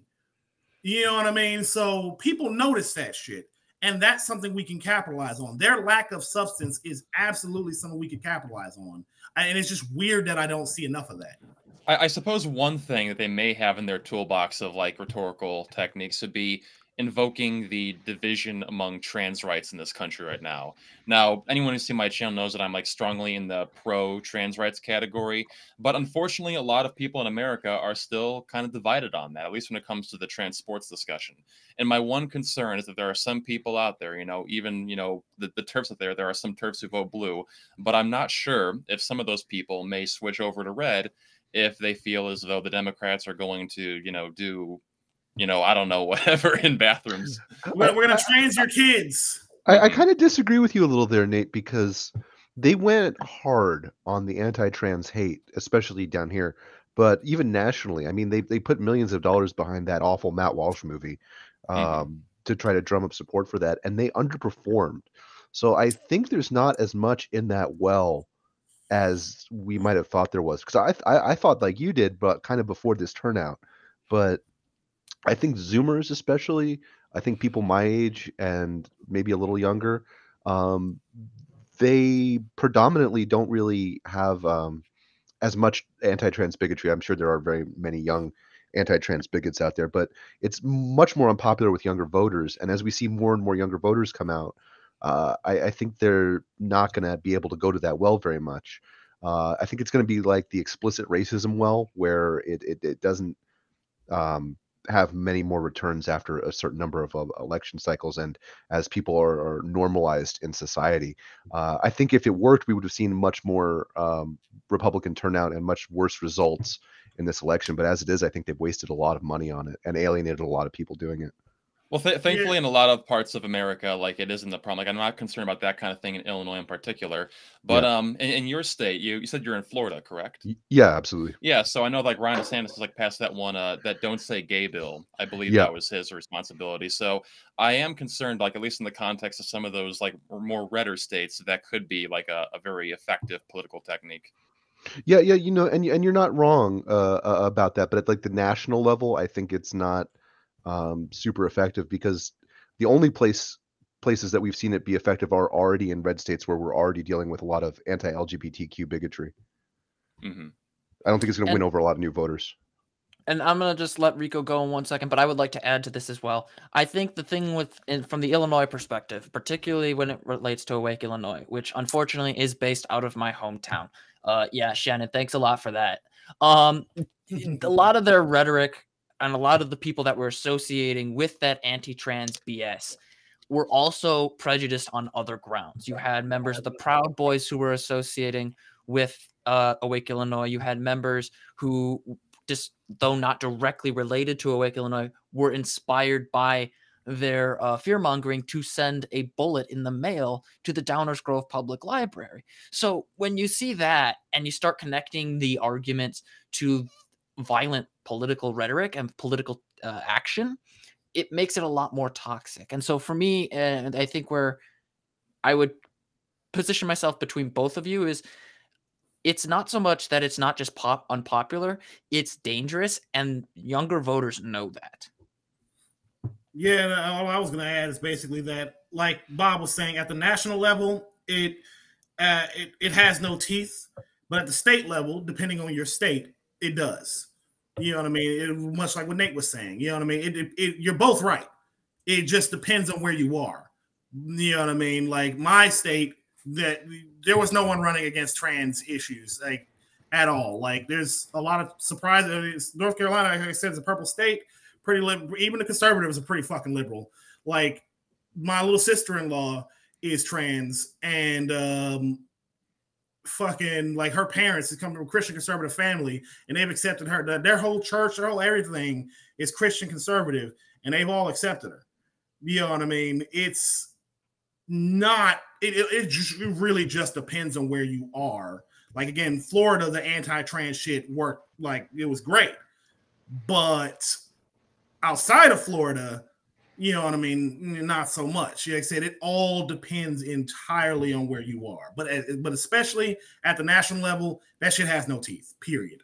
You know what I mean? So people notice that shit, and that's something we can capitalize on. Their lack of substance is absolutely something we can capitalize on. And it's just weird that I don't see enough of that. I suppose one thing that they may have in their toolbox of like rhetorical techniques would be invoking the division among trans rights in this country right now. Now, anyone who's seen my channel knows that I'm like strongly in the pro-trans rights category, but unfortunately, a lot of people in America are still kind of divided on that, at least when it comes to the trans sports discussion. And my one concern is that there are some people out there, even, the TERFs out there, there are some TERFs who vote blue, but I'm not sure if some of those people may switch over to red if they feel as though the Democrats are going to, do I don't know, whatever in bathrooms. We're going to trans your kids. I kind of disagree with you a little there, Nate, because they went hard on the anti-trans hate, especially down here, but even nationally. I mean, they put millions of dollars behind that awful Matt Walsh movie to try to drum up support for that, and they underperformed. So I think there's not as much in that well as we might have thought there was. Because I thought like you did, but kind of before this turnout. But I think Zoomers, especially, I think people my age and maybe a little younger, they predominantly don't really have as much anti-trans bigotry. I'm sure there are very many young anti-trans bigots out there, but it's much more unpopular with younger voters. And as we see more and more younger voters come out, I think they're not going to be able to go to that well very much. I think it's going to be like the explicit racism well, where it doesn't have many more returns after a certain number of election cycles, and as people are normalized in society. I think if it worked, we would have seen much more Republican turnout and much worse results in this election. But as it is, I think they've wasted a lot of money on it and alienated a lot of people doing it. Well, thankfully, in a lot of parts of America, like it isn't the problem. Like I'm not concerned about that kind of thing in Illinois in particular. But in your state, you said you're in Florida, correct? Yeah, absolutely. Yeah, so I know like Ron DeSantis has like passed that one that "Don't Say Gay" bill. I believe that was his responsibility. So I am concerned, like at least in the context of some of those like more redder states, that could be like a very effective political technique. Yeah, and you're not wrong about that. But at like the national level, I think it's not super effective, because the only places that we've seen it be effective are already in red states where we're already dealing with a lot of anti-LGBTQ bigotry. I don't think it's going to win over a lot of new voters. And I'm going to just let Rico go in 1 second, but I would like to add to this as well. I think the thing from the Illinois perspective, particularly when it relates to Awake Illinois, which unfortunately is based out of my hometown. Yeah, Shannon, thanks a lot for that. A lot of their rhetoric and a lot of the people that were associating with that anti-trans BS were also prejudiced on other grounds. You had members of the Proud Boys who were associating with Awake Illinois. You had members who, just though not directly related to Awake Illinois, were inspired by their fear-mongering to send a bullet in the mail to the Downers Grove Public Library. So when you see that and you start connecting the arguments to violent political rhetoric and political action, it makes it a lot more toxic. And so for me, and I think where I would position myself between both of you is, it's not so much that it's not just unpopular, it's dangerous, and younger voters know that. Yeah, all I was going to add is basically that, like Bob was saying, at the national level, it has no teeth, but at the state level, depending on your state, it does. You know what I mean? Much like what Nate was saying. You know what I mean? You're both right. It just depends on where you are. You know what I mean? Like my state, that there was no one running against trans issues, like at all. Like there's a lot of surprise. North Carolina, like I said, is a purple state, pretty liberal. Even the conservatives are pretty fucking liberal. Like my little sister-in-law is trans, and fucking like her parents has come from a Christian conservative family, and they've accepted her. Their whole church, their whole everything is Christian conservative, and they've all accepted her. You know what I mean? It's not. It really just depends on where you are. Like again, Florida, the anti-trans shit worked. Like it was great, but outside of Florida, you know what I mean, not so much. Like I said, it all depends entirely on where you are. But especially at the national level, that shit has no teeth. Period.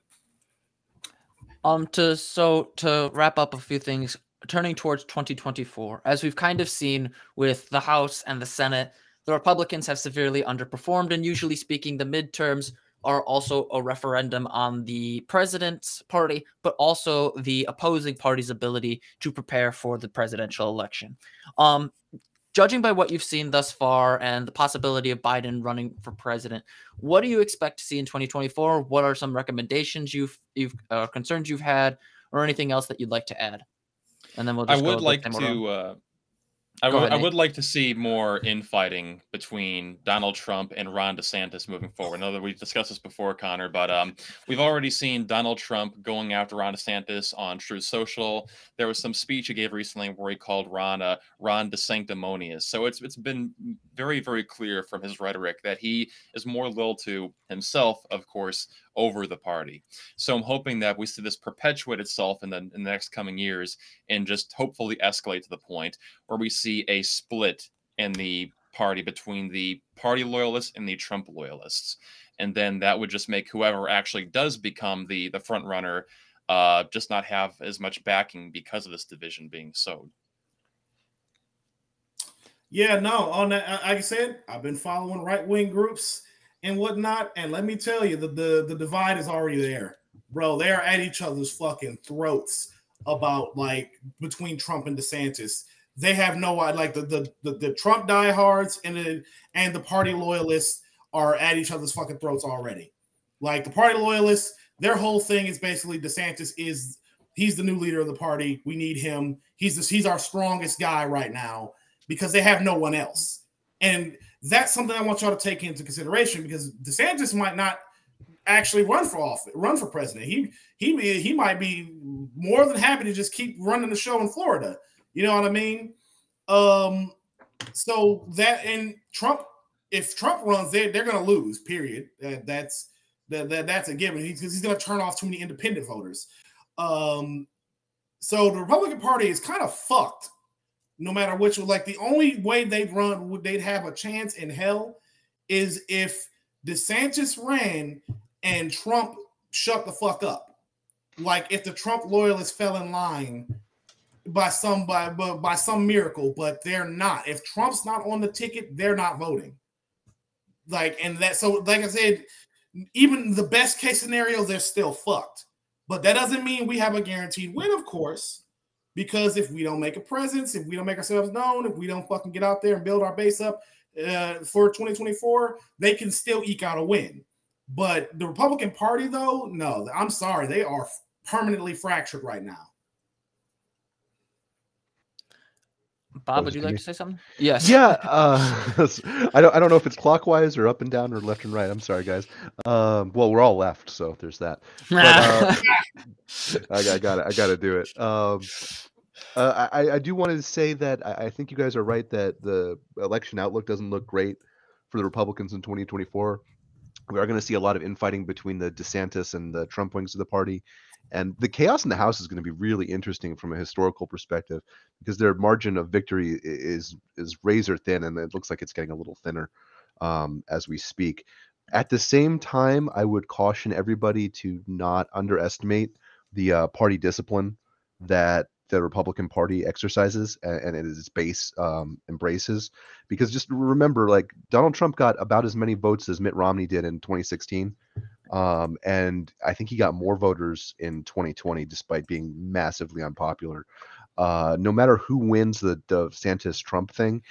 To wrap up a few things, turning towards 2024, as we've kind of seen with the House and the Senate, the Republicans have severely underperformed, and usually speaking, the midterms are also a referendum on the president's party, but also the opposing party's ability to prepare for the presidential election. Judging by what you've seen thus far and the possibility of Biden running for president, what do you expect to see in 2024? What are some recommendations concerns you've had, or anything else that you'd like to add? And then we'll just I would like to see more infighting between Donald Trump and Ron DeSantis moving forward. I know that we've discussed this before, Connor, but we've already seen Donald Trump going after Ron DeSantis on Truth Social. There was some speech he gave recently where he called Ron DeSanctimonious. So it's been very, very clear from his rhetoric that he is more loyal to himself, of course, over the party. So I'm hoping that we see this perpetuate itself in the next coming years and just hopefully escalate to the point where we see a split in the party between the party loyalists and the Trump loyalists. And then that would just make whoever actually does become the front runner just not have as much backing because of this division being sowed. Yeah, no, on that, like I said, I've been following right-wing groups and whatnot, and let me tell you, the divide is already there, bro. They are at each other's fucking throats about like between Trump and DeSantis. They have no like the Trump diehards and the party loyalists are at each other's fucking throats already. Like the party loyalists, their whole thing is basically DeSantis he's the new leader of the party. We need him. He's our strongest guy right now because they have no one else. And that's something I want y'all to take into consideration because DeSantis might not actually run for president. He might be more than happy to just keep running the show in Florida. You know what I mean? So that and Trump, if Trump runs, they're going to lose. Period. That's a given. He's going to turn off too many independent voters. So the Republican Party is kind of fucked. No matter which, like the only way they'd have a chance in hell is if DeSantis ran and Trump shut the fuck up. Like if the Trump loyalists fell in line by some miracle, but they're not. If Trump's not on the ticket, they're not voting. Like I said, even the best case scenario, they're still fucked. But that doesn't mean we have a guaranteed win, of course. Because if we don't make a presence, if we don't make ourselves known, if we don't fucking get out there and build our base up for 2024, they can still eke out a win. But the Republican Party, though, no, I'm sorry. They are permanently fractured right now. Bob, would you like to say something? Yes. Yeah. I don't know if it's clockwise or up and down or left and right. I'm sorry, guys. Well, we're all left, so there's that. But, I gotta do it. I do want to say that I think you guys are right that the election outlook doesn't look great for the Republicans in 2024. We are going to see a lot of infighting between the DeSantis and the Trump wings of the party. And the chaos in the House is going to be really interesting from a historical perspective because their margin of victory is razor thin, and it looks like it's getting a little thinner as we speak. At the same time, I would caution everybody to not underestimate the party discipline that the Republican Party exercises and its base embraces. Because just remember, like Donald Trump got about as many votes as Mitt Romney did in 2016. And I think he got more voters in 2020, despite being massively unpopular. No matter who wins the DeSantis-Trump thing,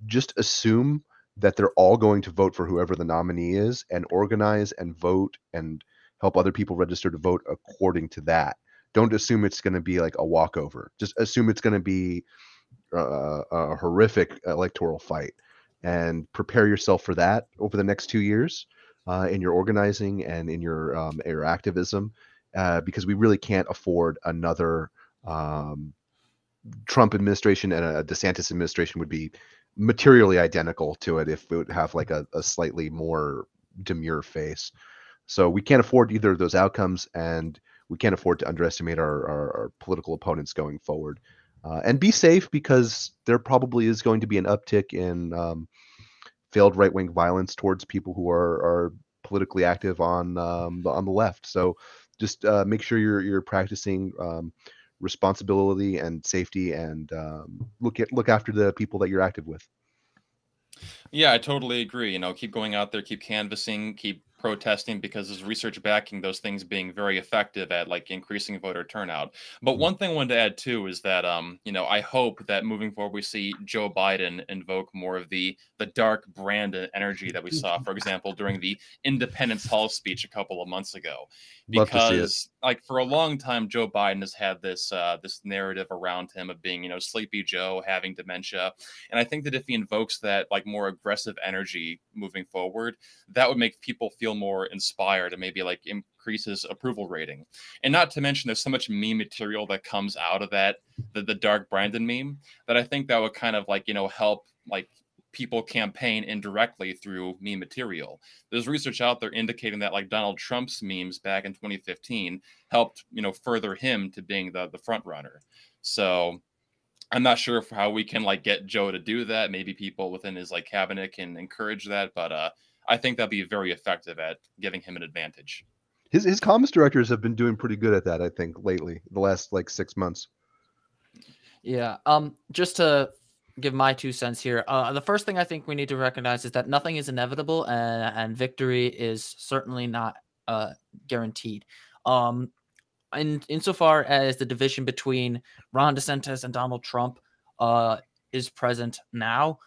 just assume that they're all going to vote for whoever the nominee is, and organize and vote and help other people register to vote according to that. Don't assume it's going to be like a walkover. Just assume it's going to be a horrific electoral fight, and prepare yourself for that over the next 2 years in your organizing and in your activism, because we really can't afford another Trump administration, and a DeSantis administration would be materially identical to it if it would have like a slightly more demure face. So we can't afford either of those outcomes, and we can't afford to underestimate our political opponents going forward. And be safe, because there probably is going to be an uptick in failed right-wing violence towards people who are politically active on the left. So just make sure you're practicing responsibility and safety, and look after the people that you're active with. Yeah, I totally agree. Keep going out there, keep canvassing, keep protesting, because there's research backing those things being very effective at like increasing voter turnout. But one thing I wanted to add too is that I hope that moving forward we see Joe Biden invoke more of the dark brand and energy that we saw, for example, during the Independence Hall speech a couple of months ago. Love to see it. Because like for a long time, Joe Biden has had this narrative around him of being, Sleepy Joe, having dementia. And I think that if he invokes that like more aggressive energy moving forward, that would make people feel more inspired and maybe like increase his approval rating. And not to mention there's so much meme material that comes out of that, the dark Brandon meme, that I think that would kind of like, help like people campaign indirectly through meme material. There's research out there indicating that like Donald Trump's memes back in 2015 helped, further him to being the front runner. So I'm not sure how we can like get Joe to do that. Maybe people within his like cabinet can encourage that, but I think that'd be very effective at giving him an advantage. His comms directors have been doing pretty good at that, I think, lately, the last like 6 months. Yeah. Just to give my 2 cents here. The first thing I think we need to recognize is that nothing is inevitable, and victory is certainly not guaranteed. Insofar as the division between Ron DeSantis and Donald Trump is present now,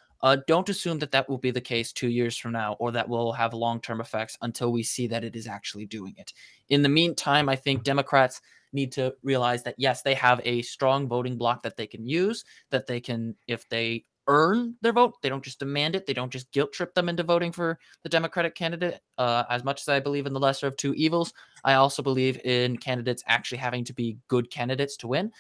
don't assume that that will be the case 2 years from now, or that will have long-term effects until we see that it is actually doing it. In the meantime, I think Democrats need to realize that, yes, they have a strong voting bloc that they can use, that they can, if they earn their vote, they don't just demand it, they don't just guilt trip them into voting for the Democratic candidate. As much as I believe in the lesser of two evils, I also believe in candidates actually having to be good candidates to win.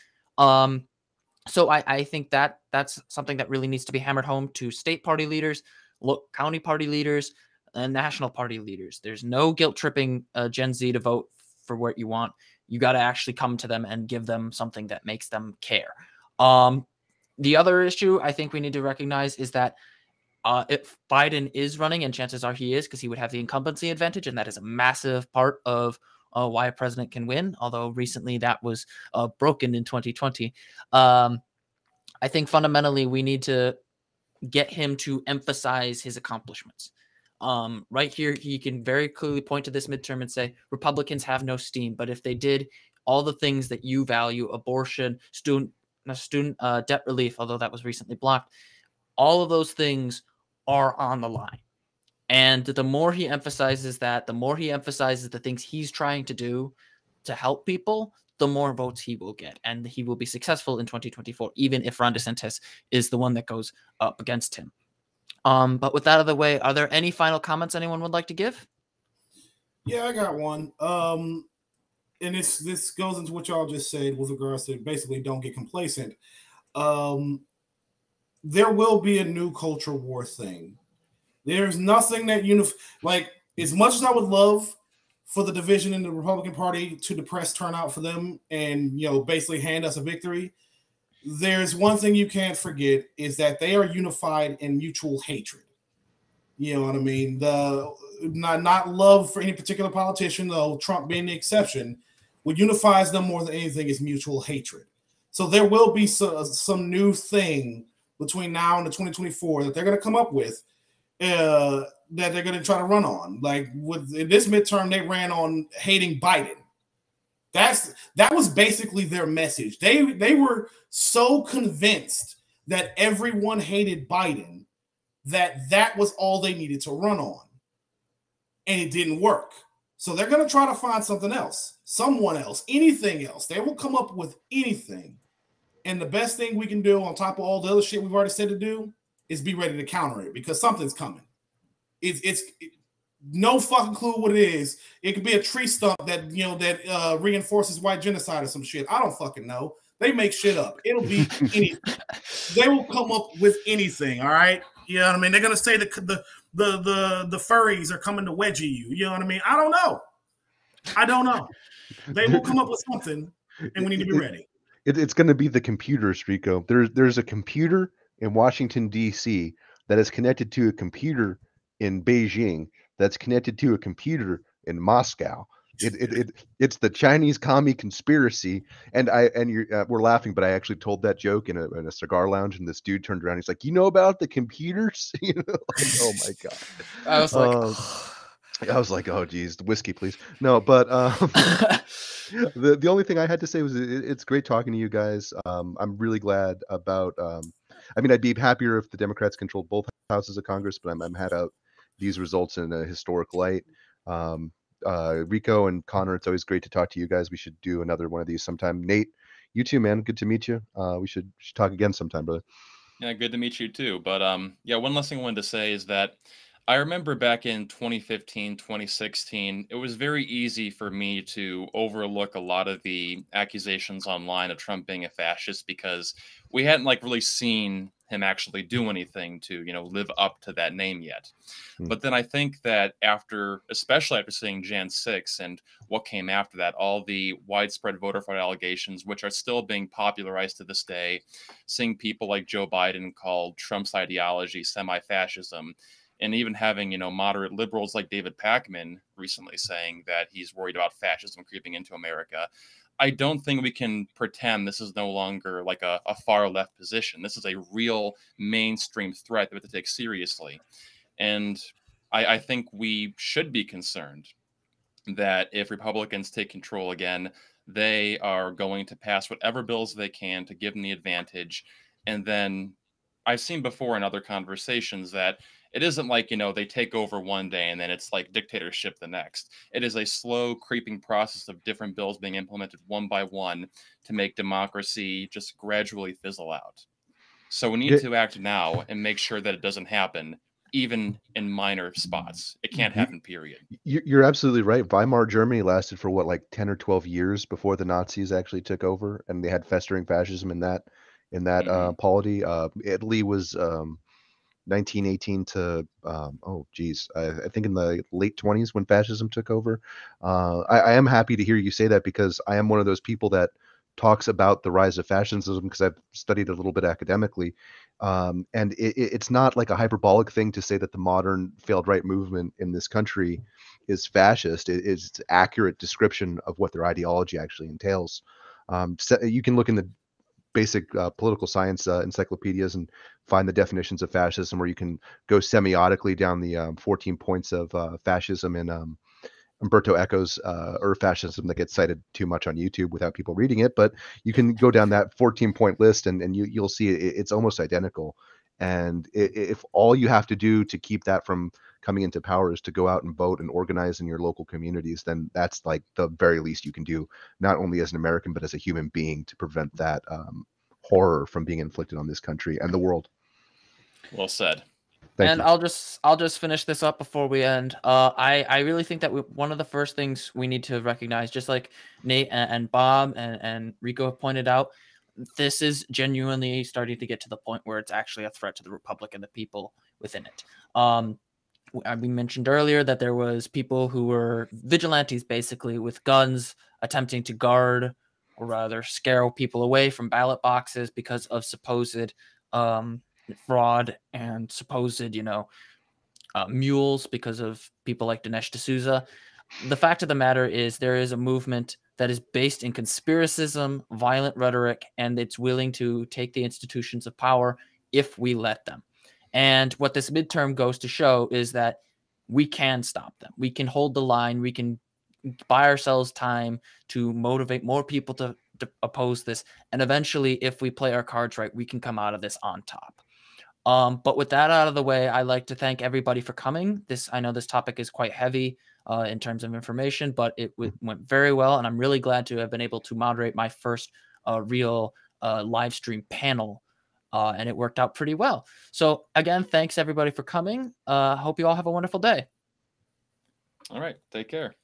So I think that that's something that really needs to be hammered home to state party leaders, county party leaders, and national party leaders. There's no guilt tripping Gen Z to vote for what you want. You got to actually come to them and give them something that makes them care. The other issue I think we need to recognize is that if Biden is running, and chances are he is, because he would have the incumbency advantage, and that is a massive part of why a president can win, although recently that was broken in 2020. I think fundamentally we need to get him to emphasize his accomplishments. Right here, he can very clearly point to this midterm and say, Republicans have no steam, but if they did all the things that you value, abortion, student debt relief, although that was recently blocked, all of those things are on the line. And the more he emphasizes that, the more he emphasizes the things he's trying to do to help people, the more votes he will get. And he will be successful in 2024, even if Ron DeSantis is the one that goes up against him. But with that out of the way, are there any final comments anyone would like to give? Yeah, I got one. And this goes into what y'all just said with regards to basically don't get complacent. There will be a new culture war thing. There's nothing that like, as much as I would love for the division in the Republican Party to depress turnout for them and, basically hand us a victory, there's one thing you can't forget is that they are unified in mutual hatred. You know what I mean? Not love for any particular politician, though Trump being the exception. What unifies them more than anything is mutual hatred. So there will be some new thing between now and the 2024 that they're going to come up with that they're going to try to run on. Like in this midterm, they ran on hating Biden. That was basically their message. They were so convinced that everyone hated Biden that was all they needed to run on. And it didn't work. So they're going to try to find something else, someone else, anything else. They will come up with anything. And the best thing we can do on top of all the other shit we've already said to do is be ready to counter it, because something's coming. It's no fucking clue what it is. It could be a tree stump that, you know, that reinforces white genocide or some shit. I don't fucking know. They make shit up. It'll be anything. They will come up with anything. All right. You know what I mean? They're gonna say the furries are coming to wedgie you. You know what I mean? I don't know. I don't know. They will come up with something, and we need to be ready. It's going to be the computers, Rico. There's a computer in Washington, D.C. that is connected to a computer in Beijing that's connected to a computer in Moscow. It's the Chinese commie conspiracy, and we're laughing, but I actually told that joke in a cigar lounge, and this dude turned around. He's like, "You know about the computers?" You know, like, oh my god. I was like, oh geez, whiskey, please. No, but the only thing I had to say was it's great talking to you guys. I'm really glad about. I mean, I'd be happier if the Democrats controlled both houses of Congress, but I'm had out these results in a historic light. Rico and Connor, it's always great to talk to you guys. We should do another one of these sometime. Nate, you too, man. Good to meet you. We should talk again sometime, brother. Yeah, good to meet you too. But yeah, one last thing I wanted to say is that I remember back in 2015, 2016, it was very easy for me to overlook a lot of the accusations online of Trump being a fascist, because we hadn't like really seen him actually do anything to, you know, live up to that name yet. But then I think that especially after seeing Jan 6 and what came after that, all the widespread voter fraud allegations, which are still being popularized to this day, seeing people like Joe Biden call Trump's ideology semi-fascism, and even having, you know, moderate liberals like David Pakman recently saying that he's worried about fascism creeping into America. I don't think we can pretend this is no longer like a far left position. This is a real mainstream threat that we have to take seriously. And I think we should be concerned that if Republicans take control again, they are going to pass whatever bills they can to give them the advantage. And then I've seen before in other conversations that it isn't like, you know, they take over one day and then it's like dictatorship the next. It is a slow creeping process of different bills being implemented one by one to make democracy just gradually fizzle out. So we need to act now and make sure that it doesn't happen, even in minor spots. It can't happen, period. You're absolutely right. Weimar Germany lasted for what, like 10 or 12 years before the Nazis actually took over, and they had festering fascism in that polity. Italy was 1918 to I think in the late 20s when fascism took over. I am happy to hear you say that, because I am one of those people that talks about the rise of fascism, because I've studied a little bit academically, and it's not like a hyperbolic thing to say that the modern failed right movement in this country is fascist. It's an accurate description of what their ideology actually entails. So you can look in the basic political science encyclopedias and find the definitions of fascism, where you can go semiotically down the 14 points of fascism in Umberto Eco's fascism that gets cited too much on YouTube without people reading it. But you can go down that 14-point list and you'll see it's almost identical. And if all you have to do to keep that from coming into power is to go out and vote and organize in your local communities, then that's like the very least you can do, not only as an American, but as a human being, to prevent that horror from being inflicted on this country and the world. Well said. Thank you. I'll just finish this up before we end. I really think that one of the first things we need to recognize, just like Nate and Bob and Rico have pointed out, this is genuinely starting to get to the point where it's actually a threat to the Republic and the people within it. We mentioned earlier that there was people who were vigilantes, basically with guns, attempting to guard, or rather scare people away from ballot boxes because of supposed fraud and supposed, mules, because of people like Dinesh D'Souza. The fact of the matter is there is a movement that is based in conspiracism, violent rhetoric, and it's willing to take the institutions of power if we let them. And what this midterm goes to show is that we can stop them. We can hold the line. We can buy ourselves time to motivate more people to oppose this. And eventually, if we play our cards right, we can come out of this on top. But with that out of the way, I'd like to thank everybody for coming. I know this topic is quite heavy in terms of information, but it went very well, and I'm really glad to have been able to moderate my first real live stream panel, and it worked out pretty well. So again, thanks everybody for coming. Hope you all have a wonderful day. All right, take care.